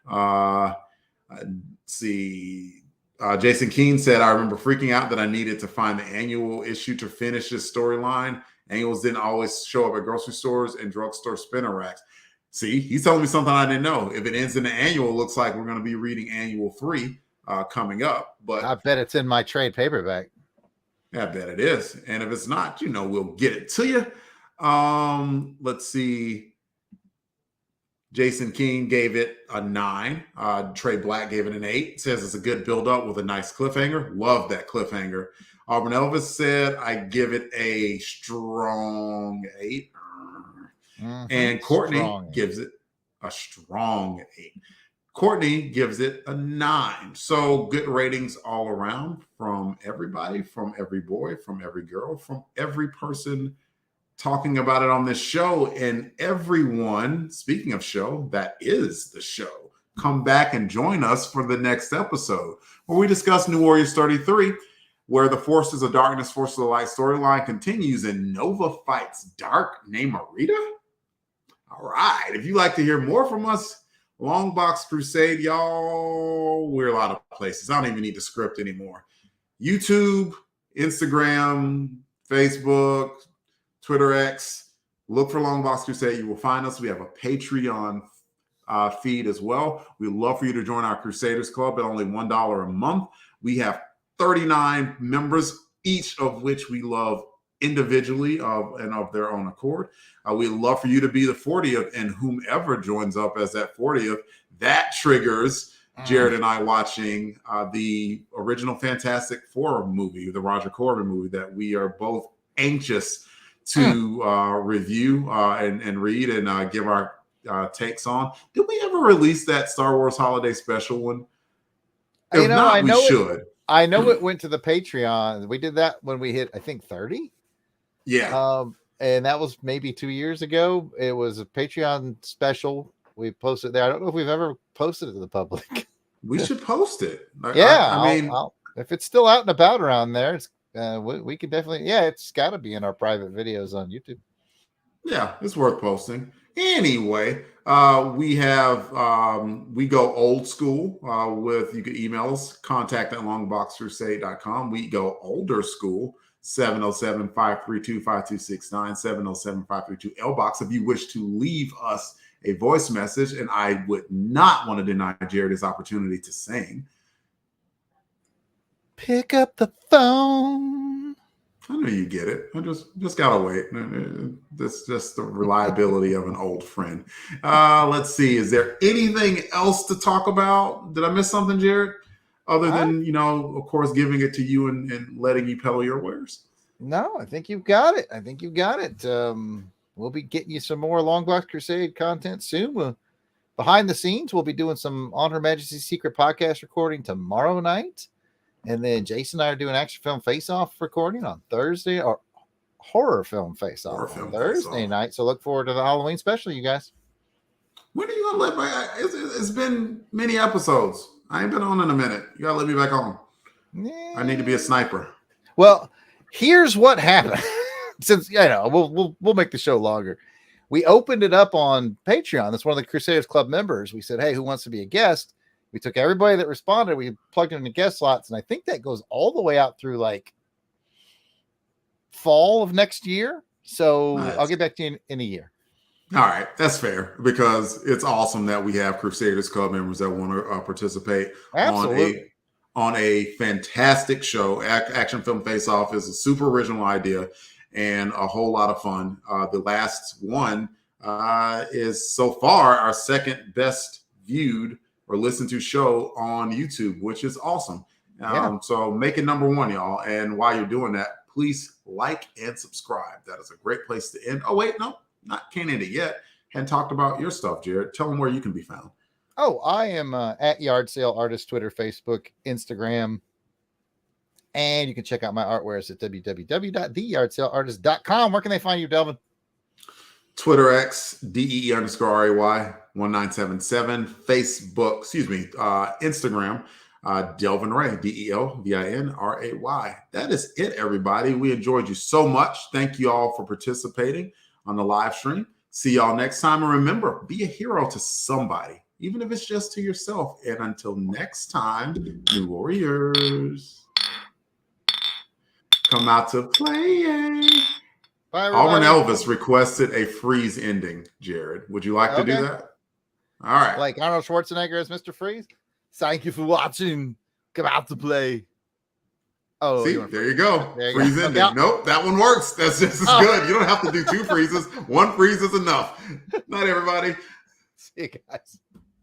Let's see. Jason Keene said, I remember freaking out that I needed to find the annual issue to finish this storyline. Annuals didn't always show up at grocery stores and drugstore spinner racks. See, he's telling me something I didn't know. If it ends in the annual, it looks like we're going to be reading annual 3 coming up. But I bet it's in my trade paperback. I bet it is. And if it's not, we'll get it to you. Let's see. Jason King gave it a 9. Trey Black gave it an 8. Says it's a good build-up with a nice cliffhanger. Love that cliffhanger. Auburn Elvis said, I give it a strong 8. And Courtney gives it a strong 8. Courtney gives it a 9. So good ratings all around from everybody, from every boy, from every girl, from every person talking about it on this show. And everyone, speaking of show, that is the show. come back and join us for the next episode, where we discuss New Warriors 33, where the Forces of Darkness, Forces of Light storyline continues and Nova fights Dark Namorita. All right. If you'd like to hear more from us, Longbox Crusade, y'all, we're a lot of places. I don't even need the script anymore. YouTube, Instagram, Facebook, Twitter X. Look for Longbox Crusade. You will find us. We have a Patreon feed as well. We'd love for you to join our Crusaders Club at only $1 a month. We have 39 members, each of which we love individually and of their own accord. We'd love for you to be the 40th, and whomever joins up as that 40th, that triggers Jarrod and I watching the original Fantastic Four movie, the Roger Corman movie, that we are both anxious to review and read and give our takes on. Did we ever release that Star Wars Holiday Special one? If not, we should. I know it went to the Patreon. We did that when we hit, I think, 30. Yeah. And that was maybe 2 years ago. It was a Patreon special. We posted there. I don't know if we've ever posted it to the public. We should post it. I mean, if it's still out and about around there, it's we could definitely. Yeah, it's got to be in our private videos on YouTube. Yeah, it's worth posting. Anyway, we have we go old school with, you can email us, contact@longboxcrusade.com. We go older school, 707-532-5269, 707-532-LBOX. If you wish to leave us a voice message, and I would not want to deny Jarrod his opportunity to sing. Pick up the phone. I know you get it. I just gotta wait. That's just the reliability of an old friend. Let's see. Is there anything else to talk about? Did I miss something, Jarrod? Other than, of course, giving it to you and letting you peddle your wares? No, I think you've got it. We'll be getting you some more Longbox Crusade content soon. Behind the scenes, we'll be doing some On Her Majesty's Secret podcast recording tomorrow night. And then Jason and I are doing Action Film Face-Off recording on Thursday, or Horror Film Face-Off on Thursday night. So look forward to the Halloween special, you guys. When are you going to let me? It's been many episodes. I ain't been on in a minute. You got to let me back on. Yeah. I need to be a sniper. Well, here's what happened. Since we'll make the show longer. We opened it up on Patreon. That's one of the Crusaders Club members. We said, hey, who wants to be a guest? We took everybody that responded. We plugged them into guest slots. And I think that goes all the way out through like fall of next year. So nice. I'll get back to you in a year. All right. That's fair, because it's awesome that we have Crusaders Club members that want to participate on a fantastic show. Action Film Face-Off is a super original idea and a whole lot of fun. The last one is so far our second best viewed or listened to show on YouTube, which is awesome. So make it number one, y'all. And while you're doing that, please like and subscribe. That is a great place to end. Oh, wait, no, can't end it yet. Hadn't talked about your stuff, Jarrod. Tell them where you can be found. Oh, I am at Yard Sale Artist, Twitter, Facebook, Instagram. And you can check out my artwares at www.theyardsaleartist.com. Where can they find you, Delvin? Twitter X, DEE_RAY 1977. Facebook, Instagram, Delvin Ray, DELVINRAY. That is it, everybody. We enjoyed you so much. Thank you all for participating on the live stream. See y'all next time. And remember, be a hero to somebody, even if it's just to yourself. And until next time, New Warriors, come out to play. Bye, Auburn Elvis requested a freeze ending, Jarrod. Would you like to do that? All right. Like Arnold Schwarzenegger as Mr. Freeze? Thank you for watching. Come out to play. Oh, see, there you go. Freeze ending. Okay. Nope, that one works. That's just as good. You don't have to do two freezes. One freeze is enough. Night, everybody. See you guys.